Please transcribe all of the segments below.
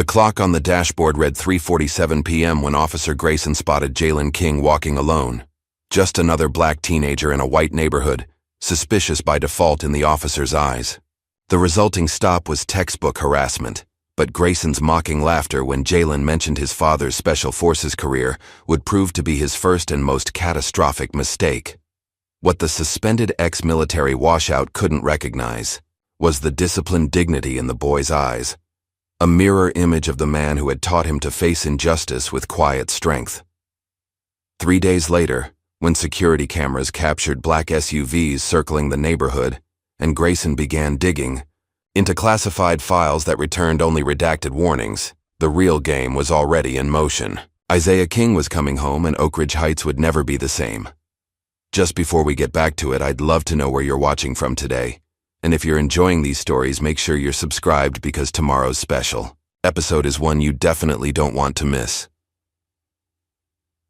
The clock on the dashboard read 3:47 p.m. when Officer Grayson spotted Jalen King walking alone. Just another black teenager in a white neighborhood, suspicious by default in the officer's eyes. The resulting stop was textbook harassment, but Grayson's mocking laughter when Jalen mentioned his father's Special Forces career would prove to be his first and most catastrophic mistake. What the suspended ex-military washout couldn't recognize was the disciplined dignity in the boy's eyes, a mirror image of the man who had taught him to face injustice with quiet strength. 3 days later, when security cameras captured black SUVs circling the neighborhood, and Grayson began digging into classified files that returned only redacted warnings, the real game was already in motion. Isaiah King was coming home, and Oak Ridge Heights would never be the same. Just before we get back to it, I'd love to know where you're watching from today. And if you're enjoying these stories, make sure you're subscribed because tomorrow's special episode is one you definitely don't want to miss.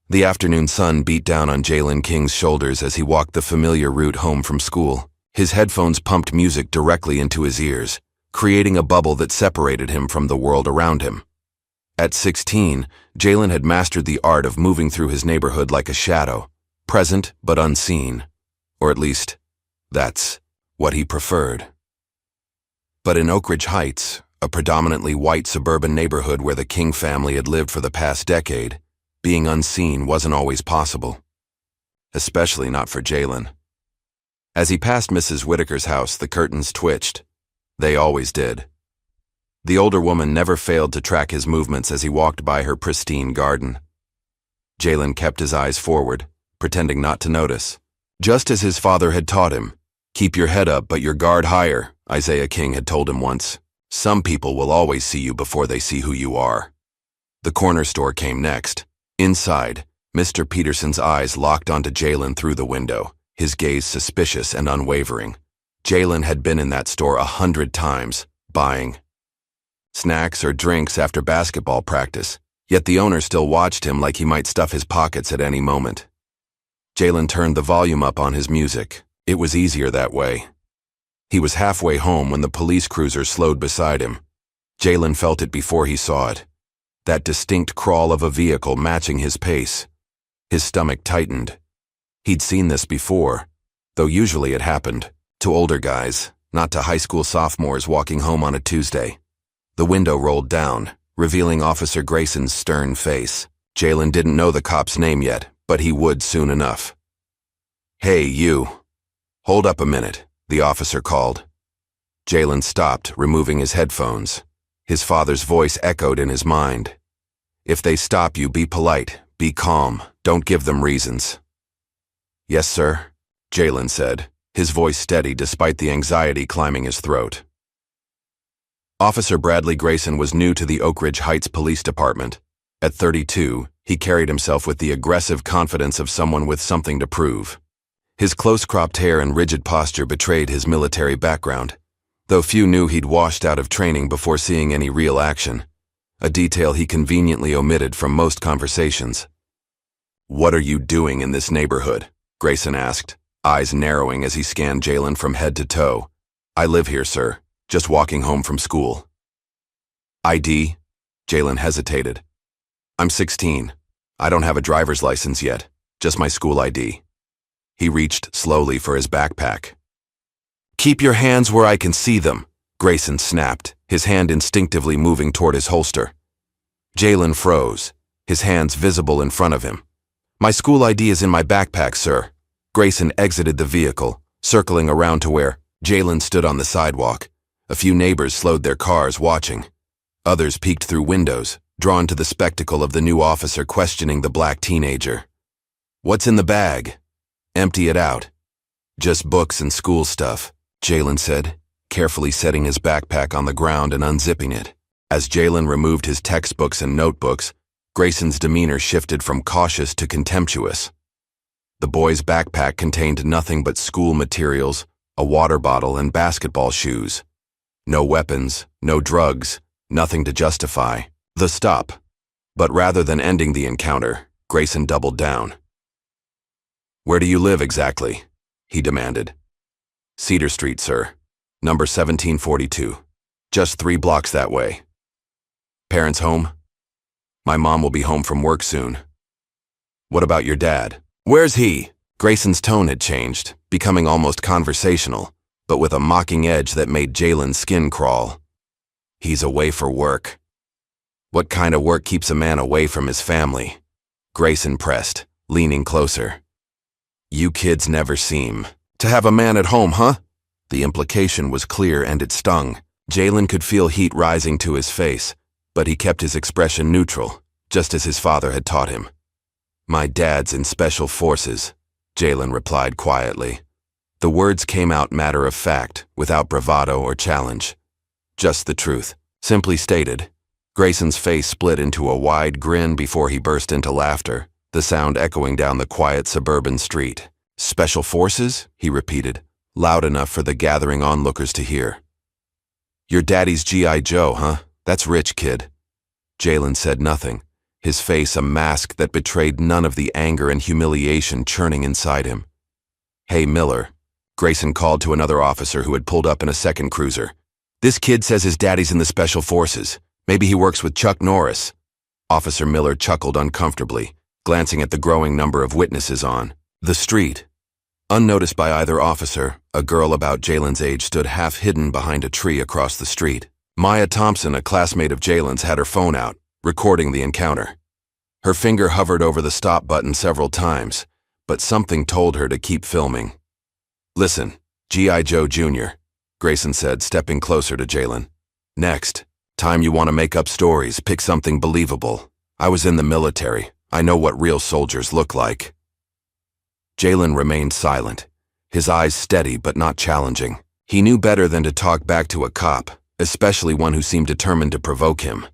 The afternoon sun beat down on Jalen King's shoulders as he walked the familiar route home from school. His headphones pumped music directly into his ears, creating a bubble that separated him from the world around him. At 16, Jalen had mastered the art of moving through his neighborhood like a shadow, present but unseen. Or at least, that's what he preferred. But in Oak Ridge Heights, a predominantly white suburban neighborhood where the King family had lived for the past decade, being unseen wasn't always possible. Especially not for Jalen. As he passed Mrs. Whitaker's house, the curtains twitched. They always did. The older woman never failed to track his movements as he walked by her pristine garden. Jalen kept his eyes forward, pretending not to notice. Just as his father had taught him, "Keep your head up but your guard higher," Isaiah King had told him once. "Some people will always see you before they see who you are." The corner store came next. Inside, Mr. Peterson's eyes locked onto Jalen through the window, his gaze suspicious and unwavering. Jalen had been in that store 100 times, buying snacks or drinks after basketball practice, yet the owner still watched him like he might stuff his pockets at any moment. Jalen turned the volume up on his music. It was easier that way. He was halfway home when the police cruiser slowed beside him. Jalen felt it before he saw it. That distinct crawl of a vehicle matching his pace. His stomach tightened. He'd seen this before, though usually it happened to older guys, not to high school sophomores walking home on a Tuesday. The window rolled down, revealing Officer Grayson's stern face. Jalen didn't know the cop's name yet, but he would soon enough. "Hey, you. Hold up a minute," the officer called. Jalen stopped, removing his headphones. His father's voice echoed in his mind. "If they stop you, be polite, be calm, don't give them reasons." "Yes, sir," Jalen said, his voice steady despite the anxiety climbing his throat. Officer Bradley Grayson was new to the Oak Ridge Heights Police Department. At 32, he carried himself with the aggressive confidence of someone with something to prove. His close-cropped hair and rigid posture betrayed his military background, though few knew he'd washed out of training before seeing any real action, a detail he conveniently omitted from most conversations. "What are you doing in this neighborhood?" Grayson asked, eyes narrowing as he scanned Jalen from head to toe. "I live here, sir. Just walking home from school." "ID?" Jalen hesitated. "I'm 16. I don't have a driver's license yet, just my school ID." He reached slowly for his backpack. "Keep your hands where I can see them," Grayson snapped, his hand instinctively moving toward his holster. Jalen froze, his hands visible in front of him. "My school ID is in my backpack, sir." Grayson exited the vehicle, circling around to where Jalen stood on the sidewalk. A few neighbors slowed their cars, watching. Others peeked through windows, drawn to the spectacle of the new officer questioning the black teenager. "What's in the bag?" "Empty it out." "Just books and school stuff," Jalen said, carefully setting his backpack on the ground and unzipping it. As Jalen removed his textbooks and notebooks, Grayson's demeanor shifted from cautious to contemptuous. The boy's backpack contained nothing but school materials, a water bottle, and basketball shoes. No weapons, no drugs, nothing to justify the stop. But rather than ending the encounter, Grayson doubled down. "Where do you live exactly?" he demanded. "Cedar Street, sir. Number 1742. Just 3 blocks that way." Parents home? My mom will be home from work soon. What about your dad? Where's he? Grayson's tone had changed, becoming almost conversational, but with a mocking edge that made Jalen's skin crawl. He's away for work. What kind of work keeps a man away from his family? Grayson pressed, leaning closer. You kids never seem to have a man at home, huh? The implication was clear and it stung. Jalen could feel heat rising to his face, but he kept his expression neutral, just as his father had taught him. My dad's in Special Forces, Jalen replied quietly. The words came out matter of fact, without bravado or challenge. Just the truth, simply stated. Grayson's face split into a wide grin before he burst into laughter, the sound echoing down the quiet suburban street. Special Forces? He repeated, loud enough for the gathering onlookers to hear. Your daddy's G.I. Joe, huh? That's rich, kid. Jalen said nothing, his face a mask that betrayed none of the anger and humiliation churning inside him. Hey, Miller, Grayson called to another officer who had pulled up in a second cruiser. This kid says his daddy's in the Special Forces. Maybe he works with Chuck Norris. Officer Miller chuckled uncomfortably, glancing at the growing number of witnesses on the street. Unnoticed by either officer, a girl about Jalen's age stood half-hidden behind a tree across the street. Maya Thompson, a classmate of Jalen's, had her phone out, recording the encounter. Her finger hovered over the stop button several times, but something told her to keep filming. Listen, G.I. Joe Jr., Grayson said, stepping closer to Jalen. Next time you want to make up stories, pick something believable. I was in the military. I know what real soldiers look like. Jalen remained silent, his eyes steady but not challenging. He knew better than to talk back to a cop, especially one who seemed determined to provoke him.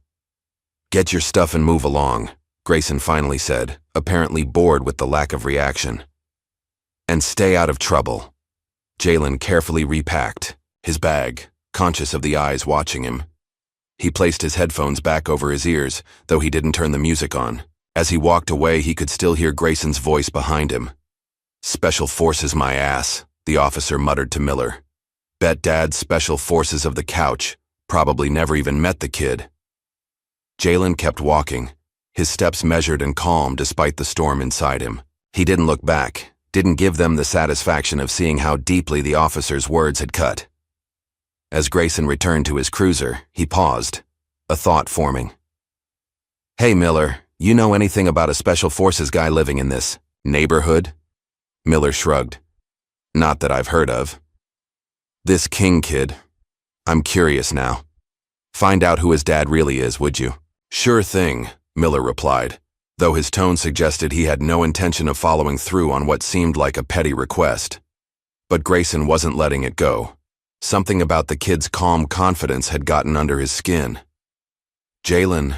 Get your stuff and move along, Grayson finally said, apparently bored with the lack of reaction. And stay out of trouble. Jalen carefully repacked his bag, conscious of the eyes watching him. He placed his headphones back over his ears, though he didn't turn the music on. As he walked away, he could still hear Grayson's voice behind him. Special Forces my ass, the officer muttered to Miller. Bet Dad's Special Forces of the couch, probably never even met the kid. Jalen kept walking, his steps measured and calm despite the storm inside him. He didn't look back, didn't give them the satisfaction of seeing how deeply the officer's words had cut. As Grayson returned to his cruiser, he paused, a thought forming. Hey, Miller, you know anything about a Special Forces guy living in this neighborhood? Miller shrugged. Not that I've heard of. This King kid. I'm curious now. Find out who his dad really is, would you? Sure thing, Miller replied, though his tone suggested he had no intention of following through on what seemed like a petty request. But Grayson wasn't letting it go. Something about the kid's calm confidence had gotten under his skin. Jalen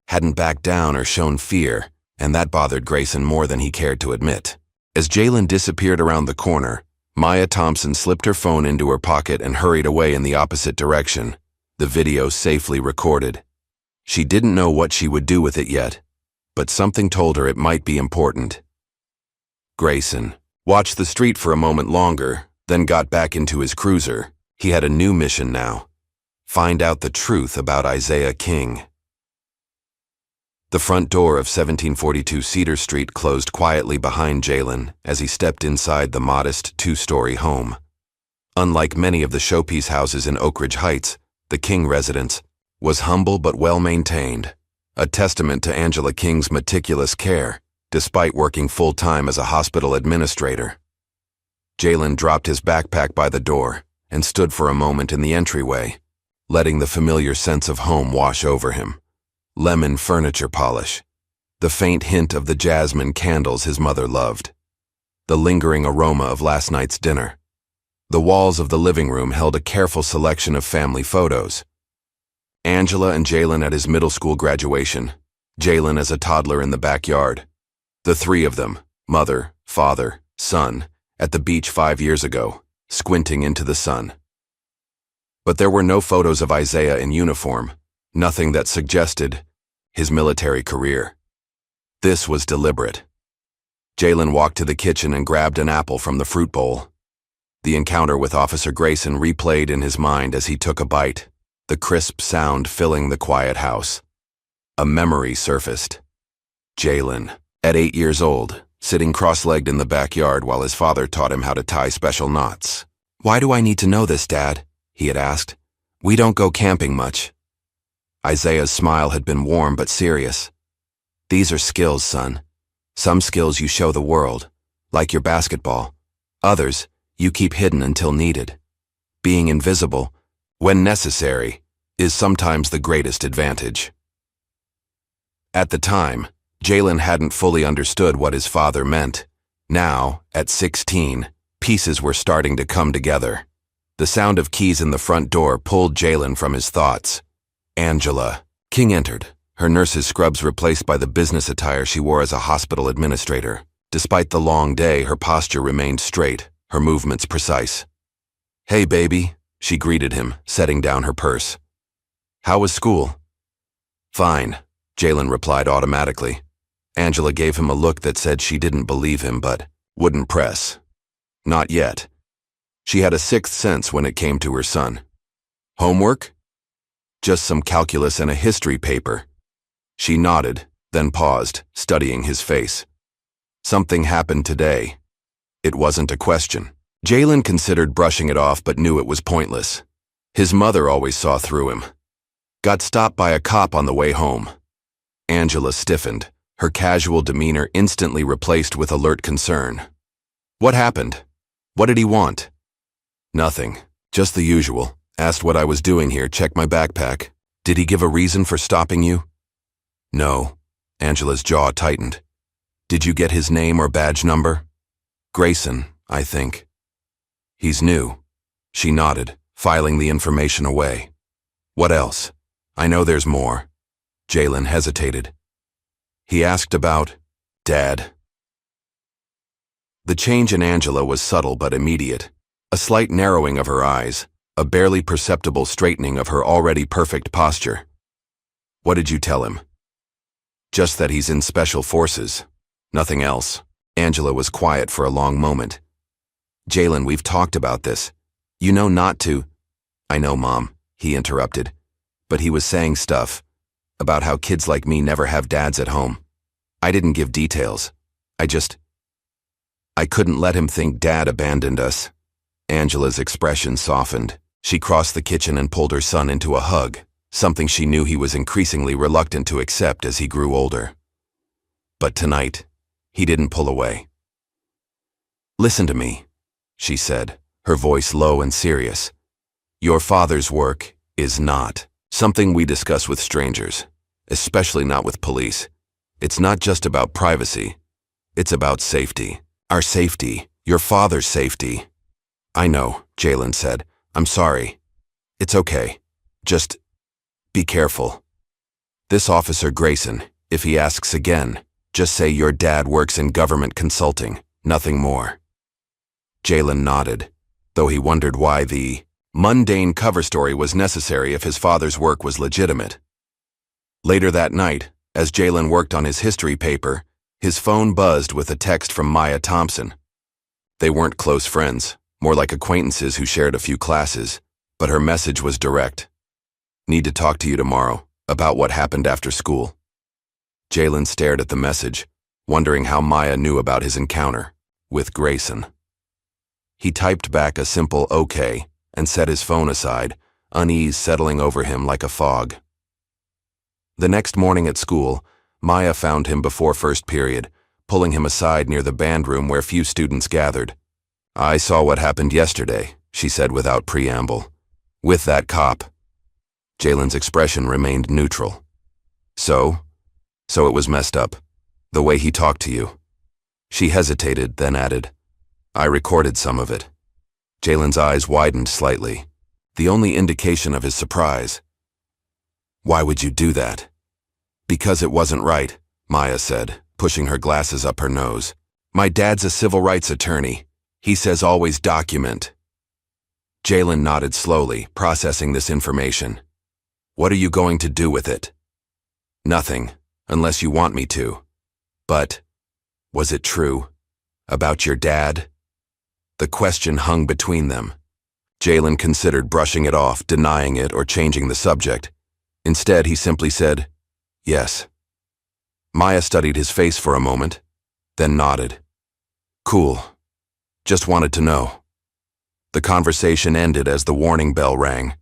hadn't backed down or shown fear, and that bothered Grayson more than he cared to admit. As Jalen disappeared around the corner, Maya Thompson slipped her phone into her pocket and hurried away in the opposite direction, the video safely recorded. She didn't know what she would do with it yet, but something told her it might be important. Grayson watched the street for a moment longer, then got back into his cruiser. He had a new mission now. Find out the truth about Isaiah King. The front door of 1742 Cedar Street closed quietly behind Jalen as he stepped inside the modest two-story home. Unlike many of the showpiece houses in Oak Ridge Heights, the King residence was humble but well-maintained, a testament to Angela King's meticulous care, despite working full-time as a hospital administrator. Jalen dropped his backpack by the door and stood for a moment in the entryway, letting the familiar sense of home wash over him. Lemon furniture polish, the faint hint of the jasmine candles his mother loved, the lingering aroma of last night's dinner. The walls of the living room held a careful selection of family photos. Angela and Jalen at his middle school graduation, Jalen as a toddler in the backyard, the three of them, mother, father, son, at the beach 5 years ago, squinting into the sun. But there were no photos of Isaiah in uniform, nothing that suggested his military career. This was deliberate. Jalen walked to the kitchen and grabbed an apple from the fruit bowl. The encounter with Officer Grayson replayed in his mind as he took a bite, the crisp sound filling the quiet house. A memory surfaced. Jalen, at 8 years old, sitting cross-legged in the backyard while his father taught him how to tie special knots. "Why do I need to know this, Dad?" he had asked. "We don't go camping much." Isaiah's smile had been warm but serious. "These are skills, son. Some skills you show the world, like your basketball. Others, you keep hidden until needed. Being invisible, when necessary, is sometimes the greatest advantage." At the time, Jalen hadn't fully understood what his father meant. Now, at 16, pieces were starting to come together. The sound of keys in the front door pulled Jalen from his thoughts. Angela King entered, her nurse's scrubs replaced by the business attire she wore as a hospital administrator. Despite the long day, her posture remained straight, her movements precise. "Hey, baby," she greeted him, setting down her purse. "How was school?" "Fine," Jalen replied automatically. Angela gave him a look that said she didn't believe him but wouldn't press. Not yet. She had a sixth sense when it came to her son. "Homework?" "Just some calculus and a history paper." She nodded, then paused, studying his face. Something happened today. It wasn't a question. Jalen considered brushing it off but knew it was pointless. His mother always saw through him. "Got stopped by a cop on the way home." Angela stiffened, her casual demeanor instantly replaced with alert concern. "What happened? What did he want?" "Nothing. Just the usual. Asked what I was doing here, checked my backpack. Did he give a reason for stopping you?" "No." Angela's jaw tightened. "Did you get his name or badge number?" "Grayson, I think." "He's new." She nodded, filing the information away. "What else? I know there's more." Jalen hesitated. "He asked about Dad." The change in Angela was subtle but immediate. A slight narrowing of her eyes, a barely perceptible straightening of her already perfect posture. "What did you tell him?" "Just that he's in special forces. Nothing else." Angela was quiet for a long moment. "Jalen, we've talked about this. You know not to—" "I know, Mom," he interrupted. But he was saying stuff about how kids like me never have dads at home. I didn't give details. I couldn't let him think Dad abandoned us." Angela's expression softened. She crossed the kitchen and pulled her son into a hug, something she knew he was increasingly reluctant to accept as he grew older. But tonight, he didn't pull away. "Listen to me," she said, her voice low and serious. "Your father's work is not something we discuss with strangers, especially not with police. It's not just about privacy. It's about safety. Our safety, your father's safety." "I know," Jalen said. "I'm sorry. It's okay. Just be careful. This Officer Grayson, if he asks again, just say your dad works in government consulting, nothing more." Jalen nodded, though he wondered why the mundane cover story was necessary if his father's work was legitimate. Later that night, as Jalen worked on his history paper, his phone buzzed with a text from Maya Thompson. They weren't close friends, more like acquaintances who shared a few classes, but her message was direct. "Need to talk to you tomorrow about what happened after school." Jalen stared at the message, wondering how Maya knew about his encounter with Grayson. He typed back a simple "okay" and set his phone aside, unease settling over him like a fog. The next morning at school, Maya found him before first period, pulling him aside near the band room where few students gathered. "I saw what happened yesterday," she said without preamble. "With that cop." Jalen's expression remained neutral. So it was messed up. The way he talked to you." She hesitated, then added, "I recorded some of it." Jalen's eyes widened slightly, the only indication of his surprise. "Why would you do that?" "Because it wasn't right," Maya said, pushing her glasses up her nose. "My dad's a civil rights attorney. He says always document." Jalen nodded slowly, processing this information. "What are you going to do with it?" "Nothing, unless you want me to." "But, was it true? About your dad?" The question hung between them. Jalen considered brushing it off, denying it, or changing the subject. Instead, he simply said, Yes. Maya studied his face for a moment, then nodded. Cool. Just wanted to know. The conversation ended as the warning bell rang,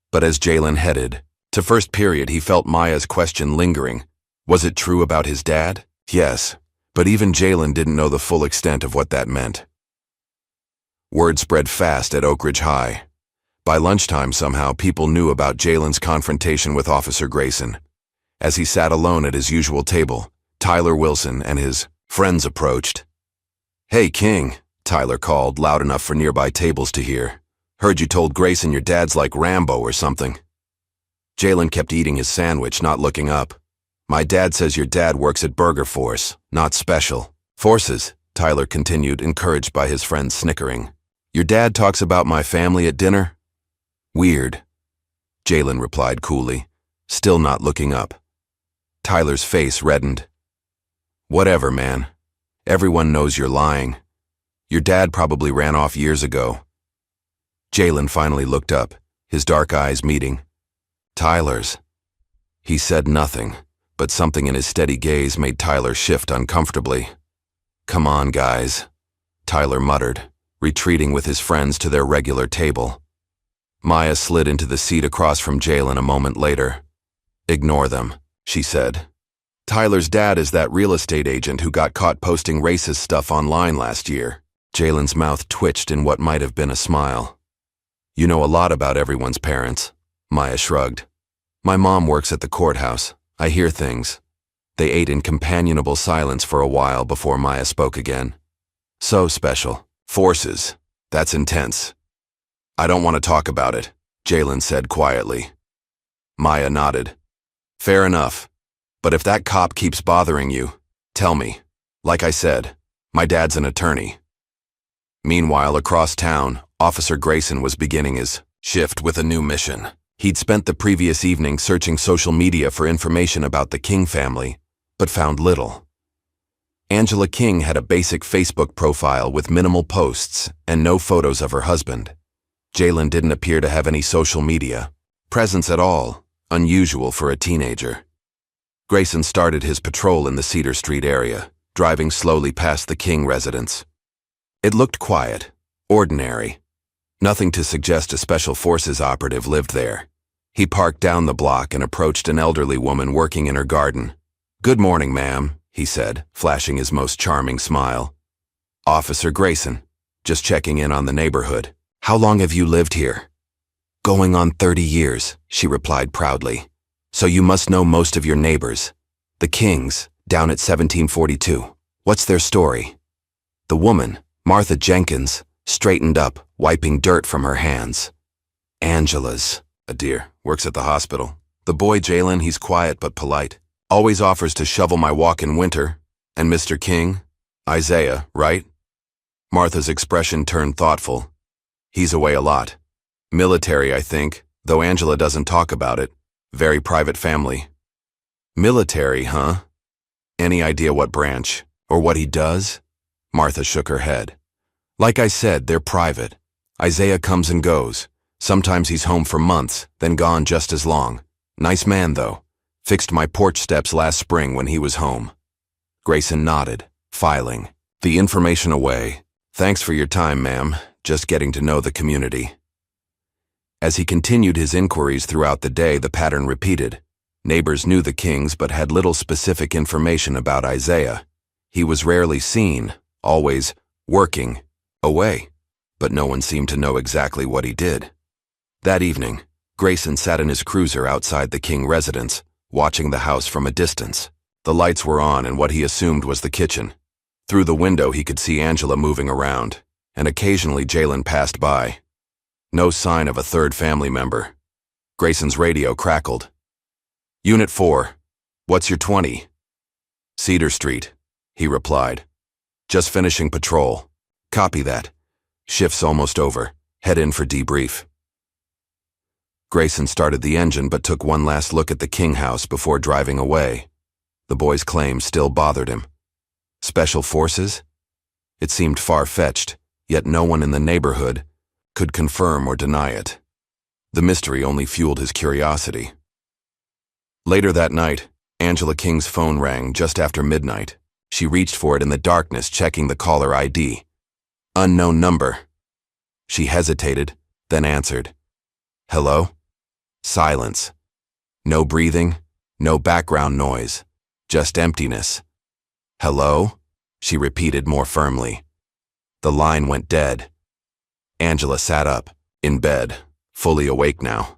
but as Jalen headed to first period, he felt Maya's question lingering. Was it true about his dad? Yes, but even Jalen didn't know the full extent of what that meant. Word spread fast at Oak Ridge High. By lunchtime, somehow, people knew about Jalen's confrontation with Officer Grayson. As he sat alone at his usual table, Tyler Wilson and his friends approached. "Hey, King," Tyler called, loud enough for nearby tables to hear. "Heard you told Grayson your dad's like Rambo or something." Jalen kept eating his sandwich, not looking up. "My dad says your dad works at Burger Force, not Special Forces," Tyler continued, encouraged by his friend's snickering. "Your dad talks about my family at dinner?" "Weird," Jalen replied coolly, still not looking up. Tyler's face reddened. "Whatever, man. Everyone knows you're lying. Your dad probably ran off years ago." Jalen finally looked up, his dark eyes meeting. "Tyler's." He said nothing, but something in his steady gaze made Tyler shift uncomfortably. "Come on, guys," Tyler muttered, retreating with his friends to their regular table. Maya slid into the seat across from Jalen a moment later. "Ignore them," she said. "Tyler's dad is that real estate agent who got caught posting racist stuff online last year." Jalen's mouth twitched in what might have been a smile. "You know a lot about everyone's parents," Maya shrugged. "My mom works at the courthouse. I hear things." They ate in companionable silence for a while before Maya spoke again. "So Special Forces. That's intense." "I don't want to talk about it," Jalen said quietly. Maya nodded. "Fair enough. But if that cop keeps bothering you, tell me. Like I said, my dad's an attorney." Meanwhile, across town, Officer Grayson was beginning his shift with a new mission. He'd spent the previous evening searching social media for information about the King family, but found little. Angela King had a basic Facebook profile with minimal posts and no photos of her husband. Jalen didn't appear to have any social media presence at all, unusual for a teenager. Grayson started his patrol in the Cedar Street area, driving slowly past the King residence. It looked quiet, ordinary. Nothing to suggest a Special Forces operative lived there. He parked down the block and approached an elderly woman working in her garden. "Good morning, ma'am," he said, flashing his most charming smile. "Officer Grayson, just checking in on the neighborhood. How long have you lived here?" "Going on 30 years, she replied proudly. "So you must know most of your neighbors. The Kings, down at 1742. What's their story?" The woman, Martha Jenkins, straightened up, wiping dirt from her hands. "Angela's a dear, works at the hospital. The boy Jalen, he's quiet but polite. Always offers to shovel my walk in winter. And Mr. King? Isaiah, right?" Martha's expression turned thoughtful. "He's away a lot. Military, I think, though Angela doesn't talk about it. Very private family." "Military, huh? Any idea what branch, or what he does?" Martha shook her head. "Like I said, they're private. Isaiah comes and goes. Sometimes he's home for months, then gone just as long. Nice man, though. Fixed my porch steps last spring when he was home." Grayson nodded, filing the information away. "Thanks for your time, ma'am. Just getting to know the community." As he continued his inquiries throughout the day, the pattern repeated. Neighbors knew the Kings but had little specific information about Isaiah. He was rarely seen, always working, away, but no one seemed to know exactly what he did. That evening, Grayson sat in his cruiser outside the King residence, watching the house from a distance. The lights were on in what he assumed was the kitchen. Through the window he could see Angela moving around, and occasionally Jalen passed by. No sign of a third family member. Grayson's radio crackled. "Unit 4, what's your 20? "Cedar Street," he replied. "Just finishing patrol. Copy that. Shift's almost over. Head in for debrief." Grayson started the engine but took one last look at the King house before driving away. The boy's claim still bothered him. Special Forces? It seemed far-fetched, yet no one in the neighborhood could confirm or deny it. The mystery only fueled his curiosity. Later that night, Angela King's phone rang just after midnight. She reached for it in the darkness, checking the caller ID. Unknown number. She hesitated, then answered. Hello? Silence. No breathing, no background noise, just emptiness. Hello? She repeated more firmly. The line went dead. Angela sat up, in bed, fully awake now.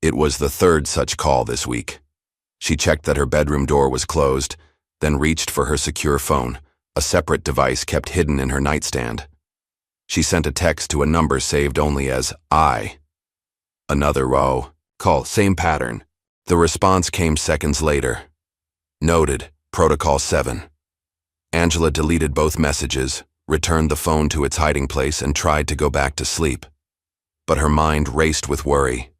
It was the third such call this week. She checked that her bedroom door was closed, then reached for her secure phone, a separate device kept hidden in her nightstand. She sent a text to a number saved only as I. Another row. Call, same pattern. The response came seconds later. Noted, Protocol 7. Angela deleted both messages, returned the phone to its hiding place, and tried to go back to sleep. But her mind raced with worry.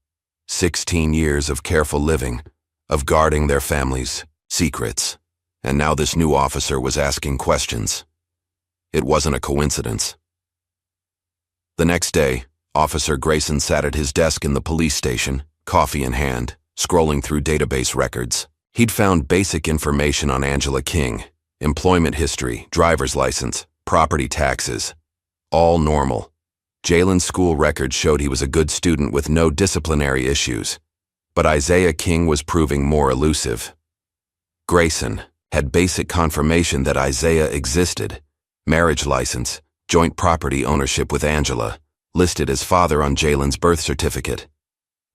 16 years of careful living, of guarding their family's secrets, and now this new officer was asking questions. It wasn't a coincidence. The next day, Officer Grayson sat at his desk in the police station, coffee in hand, scrolling through database records. He'd found basic information on Angela King, employment history, driver's license, property taxes. All normal. Jalen's school records showed he was a good student with no disciplinary issues. But Isaiah King was proving more elusive. Grayson had basic confirmation that Isaiah existed. Marriage license, joint property ownership with Angela, listed as father on Jalen's birth certificate.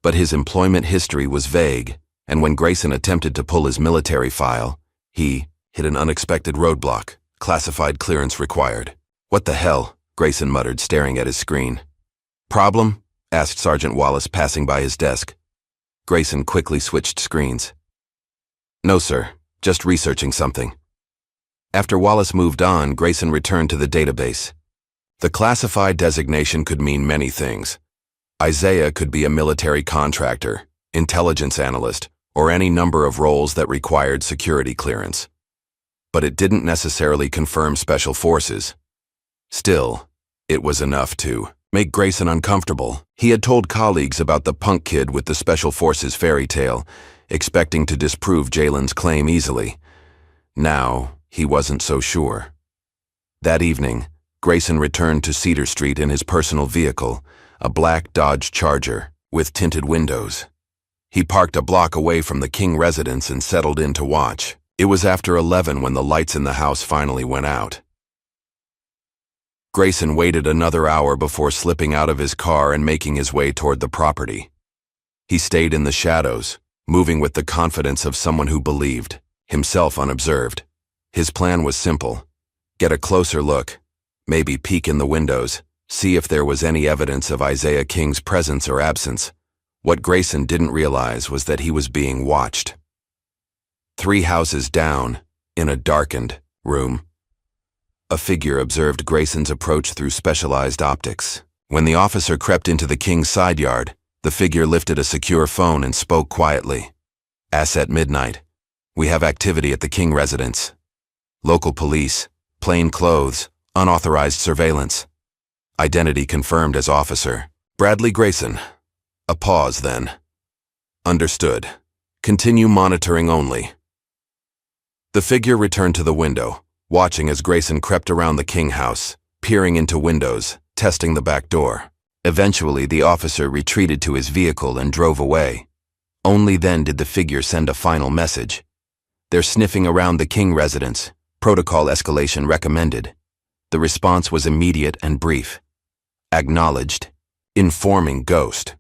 But his employment history was vague, and when Grayson attempted to pull his military file, he hit an unexpected roadblock. Classified clearance required. What the hell? Grayson muttered, staring at his screen. Problem? Asked Sergeant Wallace, passing by his desk. Grayson quickly switched screens. No, sir. Just researching something. After Wallace moved on, Grayson returned to the database. The classified designation could mean many things. Isaiah could be a military contractor, intelligence analyst, or any number of roles that required security clearance. But it didn't necessarily confirm special forces. Still, it was enough to make Grayson uncomfortable. He had told colleagues about the punk kid with the special forces fairy tale, expecting to disprove Jalen's claim easily. Now, he wasn't so sure. That evening, Grayson returned to Cedar Street in his personal vehicle, a black Dodge Charger with tinted windows. He parked a block away from the King residence and settled in to watch. It was after 11 when the lights in the house finally went out. Grayson waited another hour before slipping out of his car and making his way toward the property. He stayed in the shadows, moving with the confidence of someone who believed, himself unobserved. His plan was simple. Get a closer look, maybe peek in the windows, see if there was any evidence of Isaiah King's presence or absence. What Grayson didn't realize was that he was being watched. 3 houses down, in a darkened room, a figure observed Grayson's approach through specialized optics. When the officer crept into the King's side yard, the figure lifted a secure phone and spoke quietly. Asset Midnight. We have activity at the King residence. Local police, plain clothes, unauthorized surveillance. Identity confirmed as Officer Bradley Grayson. A pause then. Understood. Continue monitoring only. The figure returned to the window, watching as Grayson crept around the King house, peering into windows, testing the back door. Eventually, the officer retreated to his vehicle and drove away. Only then did the figure send a final message. They're sniffing around the King residence. Protocol escalation recommended. The response was immediate and brief. Acknowledged. Informing Ghost.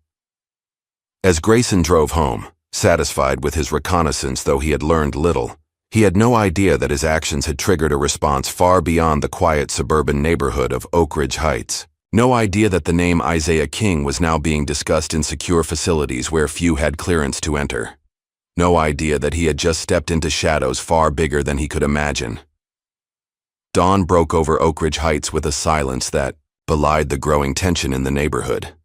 As Grayson drove home, satisfied with his reconnaissance though he had learned little, he had no idea that his actions had triggered a response far beyond the quiet suburban neighborhood of Oak Ridge Heights. No idea that the name Isaiah King was now being discussed in secure facilities where few had clearance to enter. No idea that he had just stepped into shadows far bigger than he could imagine. Dawn broke over Oak Ridge Heights with a silence that belied the growing tension in the neighborhood.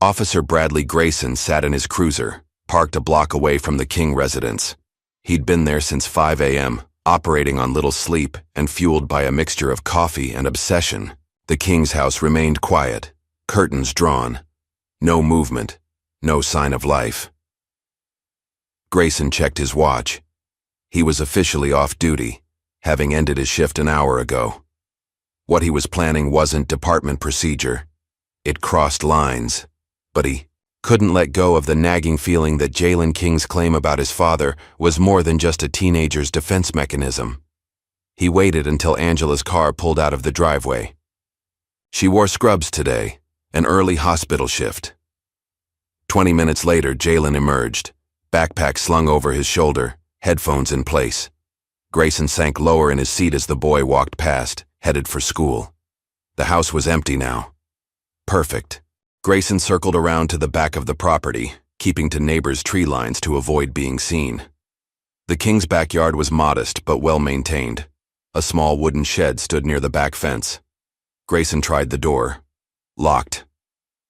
Officer Bradley Grayson sat in his cruiser, parked a block away from the King residence. He'd been there since 5 a.m., operating on little sleep and fueled by a mixture of coffee and obsession. The King's house remained quiet, curtains drawn. No movement, no sign of life. Grayson checked his watch. He was officially off duty, having ended his shift an hour ago. What he was planning wasn't department procedure. It crossed lines, but he couldn't let go of the nagging feeling that Jalen King's claim about his father was more than just a teenager's defense mechanism. He waited until Angela's car pulled out of the driveway. She wore scrubs today, an early hospital shift. 20 minutes later, Jalen emerged, backpack slung over his shoulder, headphones in place. Grayson sank lower in his seat as the boy walked past, headed for school. The house was empty now. Perfect. Grayson circled around to the back of the property, keeping to neighbors' tree lines to avoid being seen. The King's backyard was modest but well-maintained. A small wooden shed stood near the back fence. Grayson tried the door. Locked.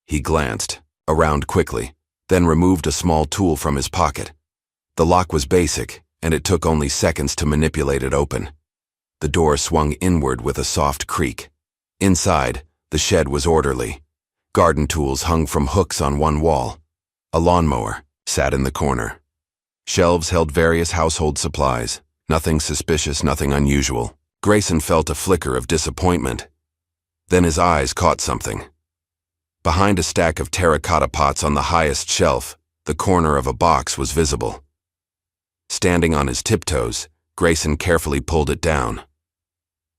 He glanced around quickly, then removed a small tool from his pocket. The lock was basic, and it took only seconds to manipulate it open. The door swung inward with a soft creak. Inside, the shed was orderly. Garden tools hung from hooks on one wall. A lawnmower sat in the corner. Shelves held various household supplies. Nothing suspicious, nothing unusual. Grayson felt a flicker of disappointment. Then his eyes caught something. Behind a stack of terracotta pots on the highest shelf, the corner of a box was visible. Standing on his tiptoes, Grayson carefully pulled it down.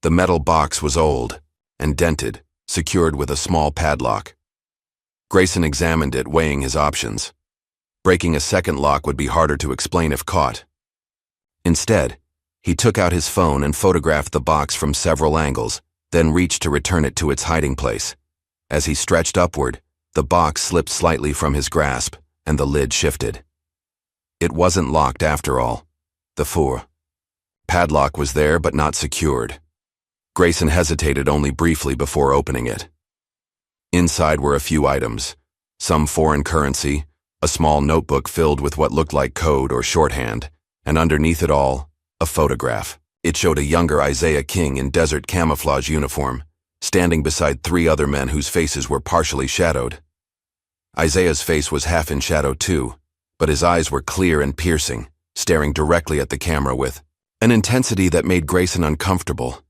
The metal box was old and dented, secured with a small padlock. Grayson examined it, weighing his options. Breaking a second lock would be harder to explain if caught. Instead, he took out his phone and photographed the box from several angles, then reached to return it to its hiding place. As he stretched upward, the box slipped slightly from his grasp, and the lid shifted. It wasn't locked after all. The padlock was there but not secured. Grayson hesitated only briefly before opening it. Inside were a few items, some foreign currency, a small notebook filled with what looked like code or shorthand, and underneath it all, a photograph. It showed a younger Isaiah King in desert camouflage uniform, standing beside 3 other men whose faces were partially shadowed. Isaiah's face was half in shadow too, but his eyes were clear and piercing, staring directly at the camera with an intensity that made Grayson uncomfortable.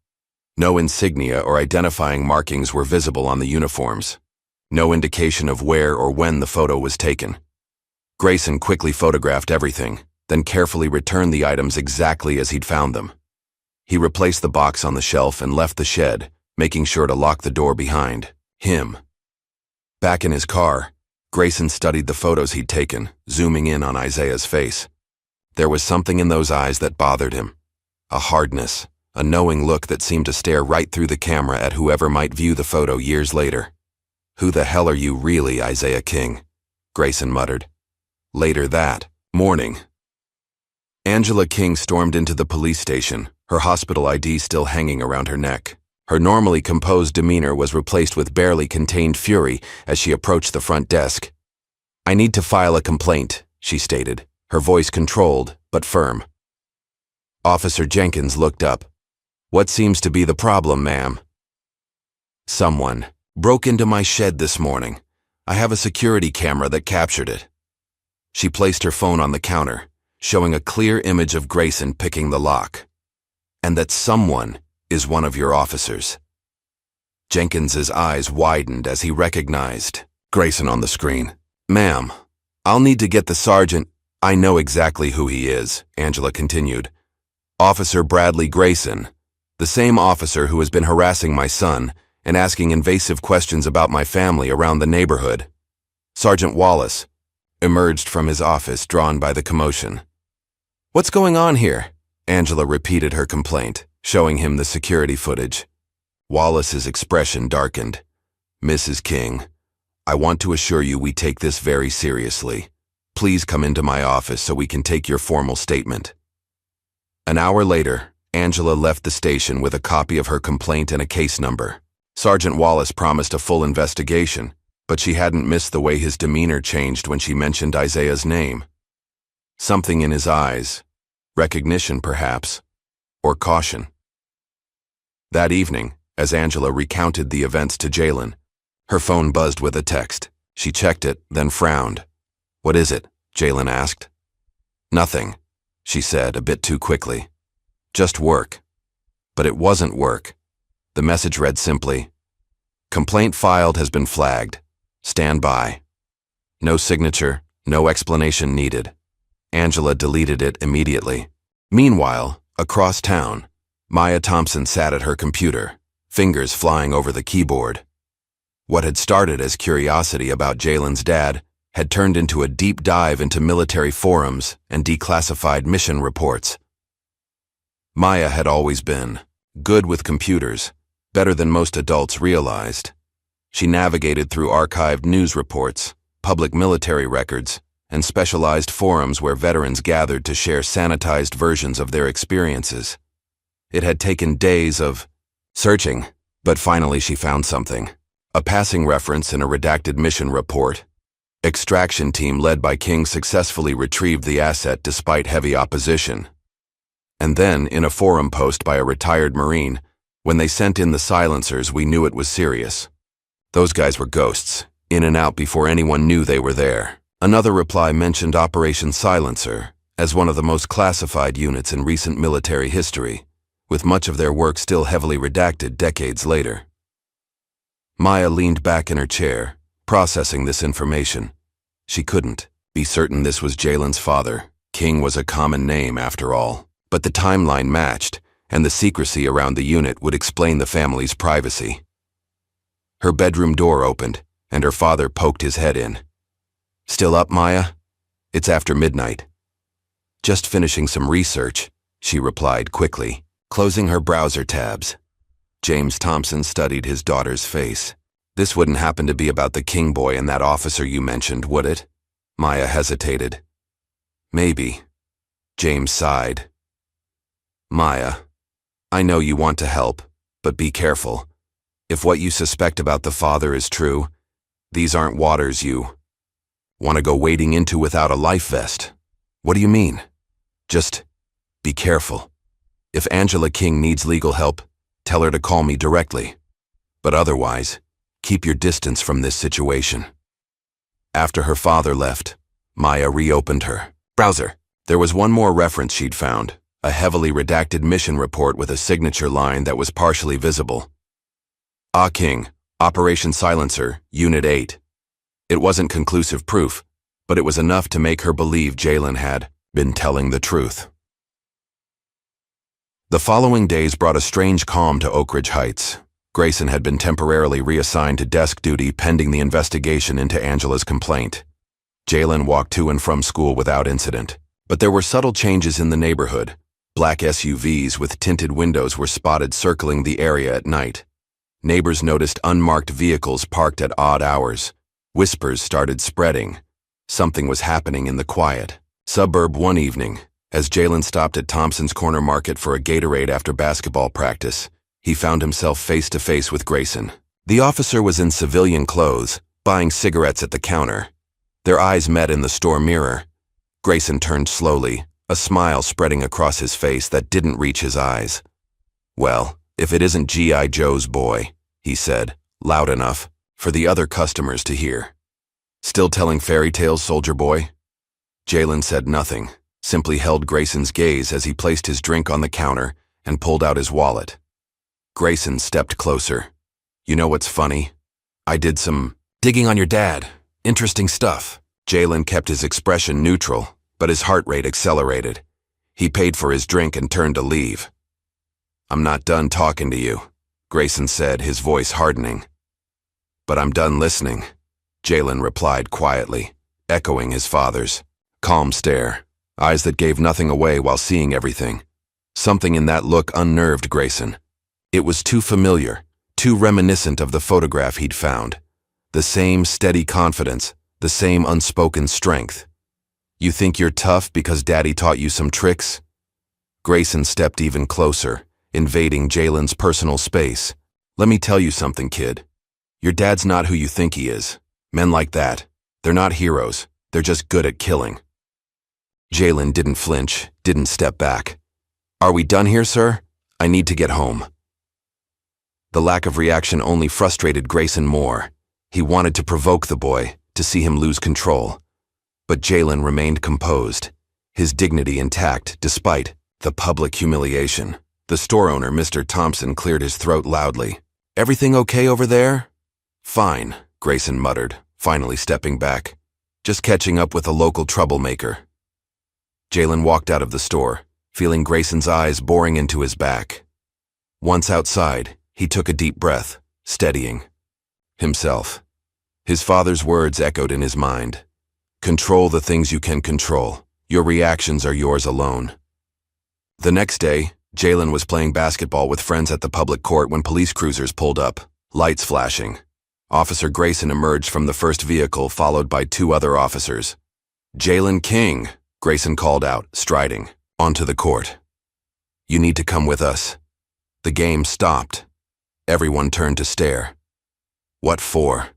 No insignia or identifying markings were visible on the uniforms. No indication of where or when the photo was taken. Grayson quickly photographed everything, then carefully returned the items exactly as he'd found them. He replaced the box on the shelf and left the shed, making sure to lock the door behind him. Back in his car, Grayson studied the photos he'd taken, zooming in on Isaiah's face. There was something in those eyes that bothered him. A hardness, a knowing look that seemed to stare right through the camera at whoever might view the photo years later. "Who the hell are you really, Isaiah King?" Grayson muttered. Later that morning, Angela King stormed into the police station, her hospital ID still hanging around her neck. Her normally composed demeanor was replaced with barely contained fury as she approached the front desk. "I need to file a complaint," she stated, her voice controlled but firm. Officer Jenkins looked up. "What seems to be the problem, ma'am?" "Someone broke into my shed this morning. I have a security camera that captured it." She placed her phone on the counter, showing a clear image of Grayson picking the lock. "And that someone is one of your officers." Jenkins's eyes widened as he recognized Grayson on the screen. "Ma'am, I'll need to get the sergeant." "I know exactly who he is," Angela continued. "Officer Bradley Grayson, the same officer who has been harassing my son and asking invasive questions about my family around the neighborhood." Sergeant Wallace emerged from his office, drawn by the commotion. "What's going on here?" Angela repeated her complaint, showing him the security footage. Wallace's expression darkened. "Mrs. King, I want to assure you we take this very seriously. Please come into my office so we can take your formal statement." An hour later, Angela left the station with a copy of her complaint and a case number. Sergeant Wallace promised a full investigation, but she hadn't missed the way his demeanor changed when she mentioned Isaiah's name. Something in his eyes, recognition perhaps, or caution. That evening, as Angela recounted the events to Jalen, her phone buzzed with a text. She checked it, then frowned. "What is it?" Jalen asked. "Nothing," she said, a bit too quickly. Just work. But it wasn't work. The message read simply, "Complaint filed has been flagged. Stand by." No signature, no explanation needed. Angela deleted it immediately. Meanwhile, across town, Maya Thompson sat at her computer, fingers flying over the keyboard. What had started as curiosity about Jalen's dad had turned into a deep dive into military forums and declassified mission reports. Maya had always been good with computers, better than most adults realized. She navigated through archived news reports, public military records, and specialized forums where veterans gathered to share sanitized versions of their experiences. It had taken days of searching, but finally she found something. A passing reference in a redacted mission report. Extraction team led by King successfully retrieved the asset despite heavy opposition. And then, in a forum post by a retired Marine, when they sent in the silencers, we knew it was serious. Those guys were ghosts, in and out before anyone knew they were there. Another reply mentioned Operation Silencer as one of the most classified units in recent military history, with much of their work still heavily redacted decades later. Maya leaned back in her chair, processing this information. She couldn't be certain this was Jalen's father. King was a common name, after all. But the timeline matched, and the secrecy around the unit would explain the family's privacy. Her bedroom door opened, and her father poked his head in. "Still up, Maya? It's after midnight." "Just finishing some research," she replied quickly, closing her browser tabs. James Thompson studied his daughter's face. "This wouldn't happen to be about the King boy and that officer you mentioned, would it?" Maya hesitated. "Maybe." James sighed. "Maya, I know you want to help, but be careful. If what you suspect about the father is true, these aren't waters you want to go wading into without a life vest." "What do you mean?" "Just be careful. If Angela King needs legal help, tell her to call me directly. But otherwise, keep your distance from this situation." After her father left, Maya reopened her browser. There was one more reference she'd found. A heavily redacted mission report with a signature line that was partially visible. "Ah King, Operation Silencer, Unit 8. It wasn't conclusive proof, but it was enough to make her believe Jalen had been telling the truth. The following days brought a strange calm to Oak Ridge Heights. Grayson had been temporarily reassigned to desk duty pending the investigation into Angela's complaint. Jalen walked to and from school without incident, but there were subtle changes in the neighborhood. Black SUVs with tinted windows were spotted circling the area at night. Neighbors noticed unmarked vehicles parked at odd hours. Whispers started spreading. Something was happening in the quiet suburb one evening. As Jalen stopped at Thompson's Corner Market for a Gatorade after basketball practice, he found himself face to face with Grayson. The officer was in civilian clothes, buying cigarettes at the counter. Their eyes met in the store mirror. Grayson turned slowly, a smile spreading across his face that didn't reach his eyes. "Well, if it isn't G.I. Joe's boy," he said, loud enough for the other customers to hear. "Still telling fairy tales, soldier boy?" Jalen said nothing, simply held Grayson's gaze as he placed his drink on the counter and pulled out his wallet. Grayson stepped closer. "You know what's funny? I did some digging on your dad. Interesting stuff." Jalen kept his expression neutral, but his heart rate accelerated. He paid for his drink and turned to leave. "I'm not done talking to you," Grayson said, his voice hardening. "But I'm done listening," Jalen replied quietly, echoing his father's calm stare, eyes that gave nothing away while seeing everything. Something in that look unnerved Grayson. It was too familiar, too reminiscent of the photograph he'd found. The same steady confidence, the same unspoken strength. "You think you're tough because Daddy taught you some tricks?" Grayson stepped even closer, invading Jalen's personal space. "Let me tell you something, kid. Your dad's not who you think he is. Men like that, they're not heroes. They're just good at killing." Jalen didn't flinch, didn't step back. "Are we done here, sir? I need to get home." The lack of reaction only frustrated Grayson more. He wanted to provoke the boy, to see him lose control. But Jalen remained composed. his dignity intact despite the public humiliation. The store owner, Mr. Thompson, cleared his throat loudly. "Everything okay over there?" "Fine," Grayson muttered, finally stepping back. "Just catching up with a local troublemaker." Jalen walked out of the store, feeling Grayson's eyes boring into his back. Once outside, he took a deep breath, steadying himself. His father's words echoed in his mind. "Control the things you can control. Your reactions are yours alone." The next day, Jalen was playing basketball with friends at the public court when police cruisers pulled up, lights flashing. Officer Grayson emerged from the first vehicle, followed by 2 other officers. "Jalen King," Grayson called out, striding onto the court. "You need to come with us." The game stopped. Everyone turned to stare. "What for?"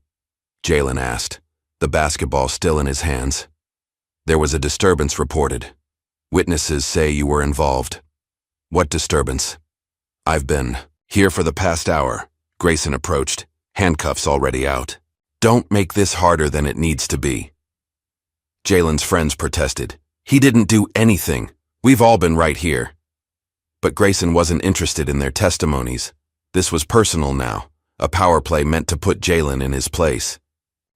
Jalen asked, the basketball still in his hands. "There was a disturbance reported. Witnesses say you were involved." "What disturbance?" "I've been here for the past hour." Grayson approached, handcuffs already out. "Don't make this harder than it needs to be." Jalen's friends protested. "He didn't do anything. We've all been right here." But Grayson wasn't interested in their testimonies. This was personal now, a power play meant to put Jalen in his place.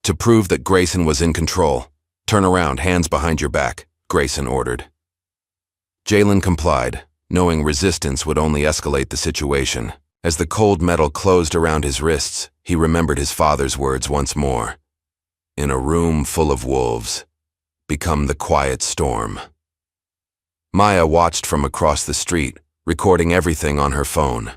To prove that Grayson was in control, "Turn around, hands behind your back," Grayson ordered. Jalen complied, knowing resistance would only escalate the situation. As the cold metal closed around his wrists, he remembered his father's words once more. "In a room full of wolves, become the quiet storm." Maya watched from across the street, recording everything on her phone.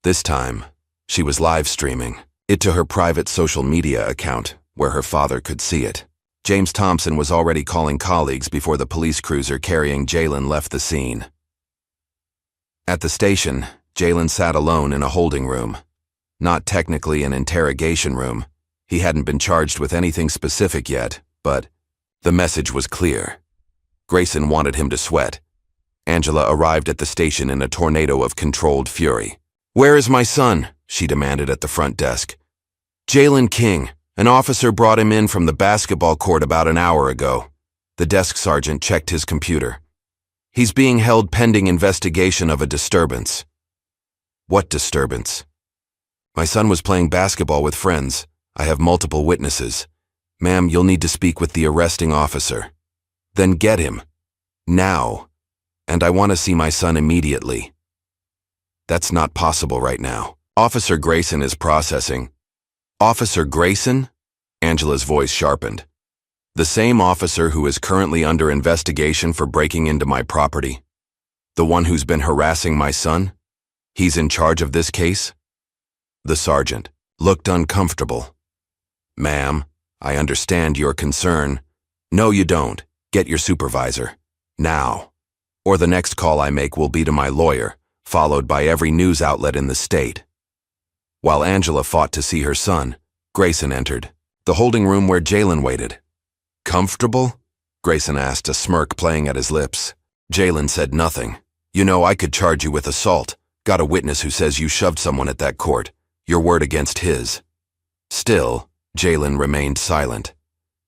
This time, she was live streaming it to her private social media account, where her father could see it. James Thompson was already calling colleagues before the police cruiser carrying Jalen left the scene. At the station, Jalen sat alone in a holding room. Not technically an interrogation room. He hadn't been charged with anything specific yet, but the message was clear. Grayson wanted him to sweat. Angela arrived at the station in a tornado of controlled fury. "Where is my son?" she demanded at the front desk. "Jalen King. An officer brought him in from the basketball court about an hour ago." The desk sergeant checked his computer. "He's being held pending investigation of a disturbance." "What disturbance?" "My son was playing basketball with friends. I have multiple witnesses. Ma'am, you'll need to speak with the arresting officer." "Then get him. Now. And I want to see my son immediately." "That's not possible right now. Officer Grayson is processing." "Officer Grayson?" Angela's voice sharpened. "The same officer who is currently under investigation for breaking into my property? The one who's been harassing my son? He's in charge of this case?" The sergeant looked uncomfortable. "Ma'am, I understand your concern." "No, you don't. Get your supervisor. Now. Or the next call I make will be to my lawyer, followed by every news outlet in the state." While Angela fought to see her son, Grayson entered, the holding room where Jalen waited. "Comfortable?" Grayson asked, a smirk playing at his lips. Jalen said nothing. "You know, I could charge you with assault. Got a witness who says you shoved someone at that court. Your word against his." Still, Jalen remained silent.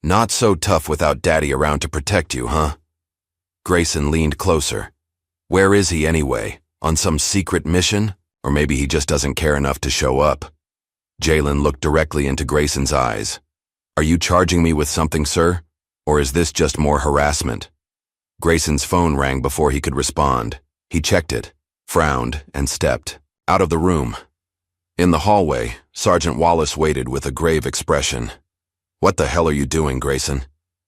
"Not so tough without Daddy around to protect you, huh?" Grayson leaned closer. "Where is he anyway? On some secret mission? Or maybe he just doesn't care enough to show up?" Jalen looked directly into Grayson's eyes. "Are you charging me with something, sir? Or is this just more harassment?" Grayson's phone rang before he could respond. He checked it, frowned, and stepped out of the room. In the hallway, Sergeant Wallace waited with a grave expression. "What the hell are you doing, Grayson?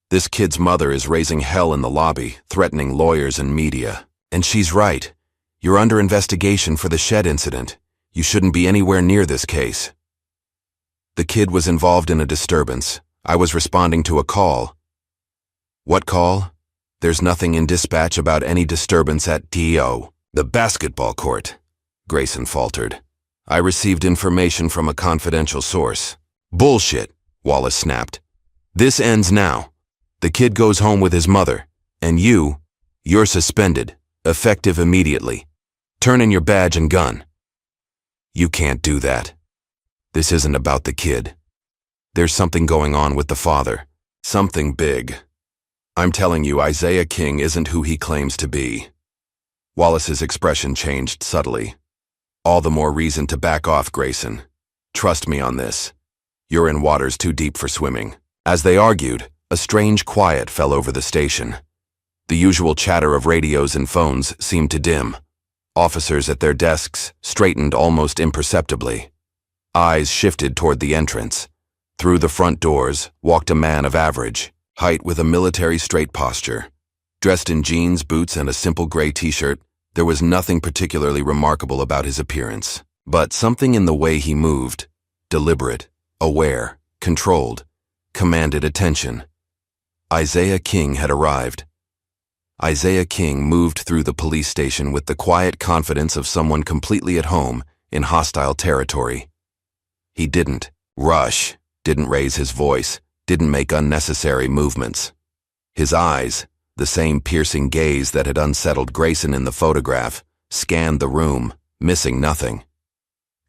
This kid's mother is raising hell in the lobby, threatening lawyers and media. And she's right. You're under investigation for the shed incident. You shouldn't be anywhere near this case." "The kid was involved in a disturbance. I was responding to a call." "What call?" "There's nothing in dispatch about any disturbance at the basketball court," Grayson faltered. "I received information from a confidential source." "Bullshit," Wallace snapped. "This ends now. The kid goes home with his mother, and you're suspended, effective immediately. Turn in your badge and gun." "You can't do that. This isn't about the kid. There's something going on with the father. Something big." I'm telling you, Isaiah King isn't who he claims to be. Wallace's expression changed subtly. All the more reason to back off, Grayson. Trust me on this. You're in waters too deep for swimming. As they argued, a strange quiet fell over the station. The usual chatter of radios and phones seemed to dim. Officers at their desks straightened almost imperceptibly. Eyes shifted toward the entrance. Through the front doors walked a man of average height with a military straight posture. Dressed in jeans, boots, and a simple gray t-shirt, there was nothing particularly remarkable about his appearance. But something in the way he moved, deliberate, aware, controlled, commanded attention. Isaiah King had arrived. Isaiah King moved through the police station with the quiet confidence of someone completely at home in hostile territory. He didn't rush, didn't raise his voice, didn't make unnecessary movements. His eyes, the same piercing gaze that had unsettled Grayson in the photograph, scanned the room, missing nothing.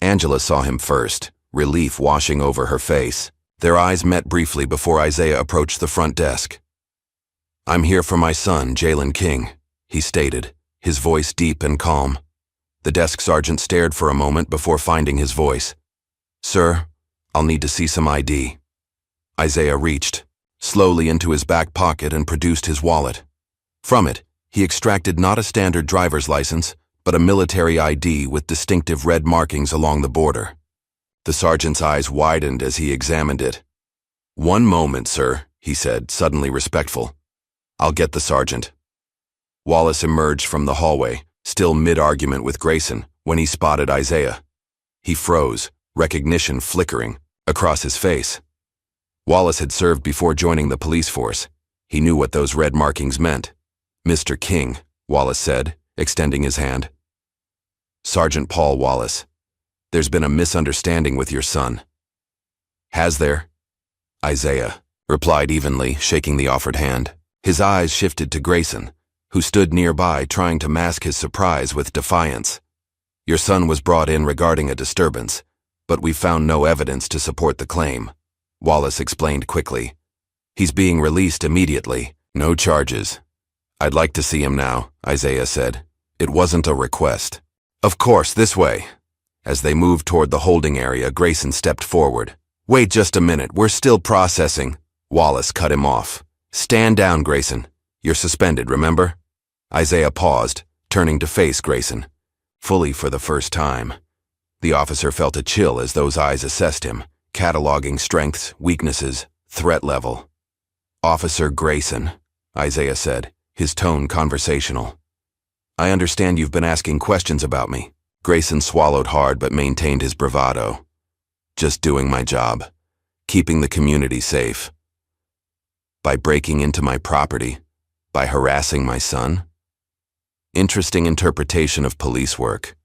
Angela saw him first, relief washing over her face. Their eyes met briefly before Isaiah approached the front desk. "I'm here for my son, Jalen King," he stated, his voice deep and calm. The desk sergeant stared for a moment before finding his voice. "Sir, I'll need to see some ID." Isaiah reached slowly into his back pocket and produced his wallet. From it, he extracted not a standard driver's license, but a military ID with distinctive red markings along the border. The sergeant's eyes widened as he examined it. "One moment, sir," he said, suddenly respectful. "I'll get the sergeant." Wallace emerged from the hallway, still mid-argument with Grayson, when he spotted Isaiah. He froze, recognition flickering across his face. Wallace had served before joining the police force. He knew what those red markings meant. "Mr. King," Wallace said, extending his hand. "Sergeant Paul Wallace, there's been a misunderstanding with your son." "Has there?" Isaiah replied evenly, shaking the offered hand. His eyes shifted to Grayson, who stood nearby trying to mask his surprise with defiance. "Your son was brought in regarding a disturbance, but we found no evidence to support the claim," Wallace explained quickly. "He's being released immediately. No charges." "I'd like to see him now," Isaiah said. "It wasn't a request." "Of course, this way." As they moved toward the holding area, Grayson stepped forward. "Wait just a minute, we're still processing." Wallace cut him off. "Stand down, Grayson. You're suspended, remember?" Isaiah paused, turning to face Grayson. Fully for the first time. The officer felt a chill as those eyes assessed him, cataloging strengths, weaknesses, threat level. "Officer Grayson," Isaiah said, his tone conversational. "I understand you've been asking questions about me." Grayson swallowed hard but maintained his bravado. "Just doing my job, keeping the community safe." "By breaking into my property, by harassing my son?" Interesting interpretation of police work.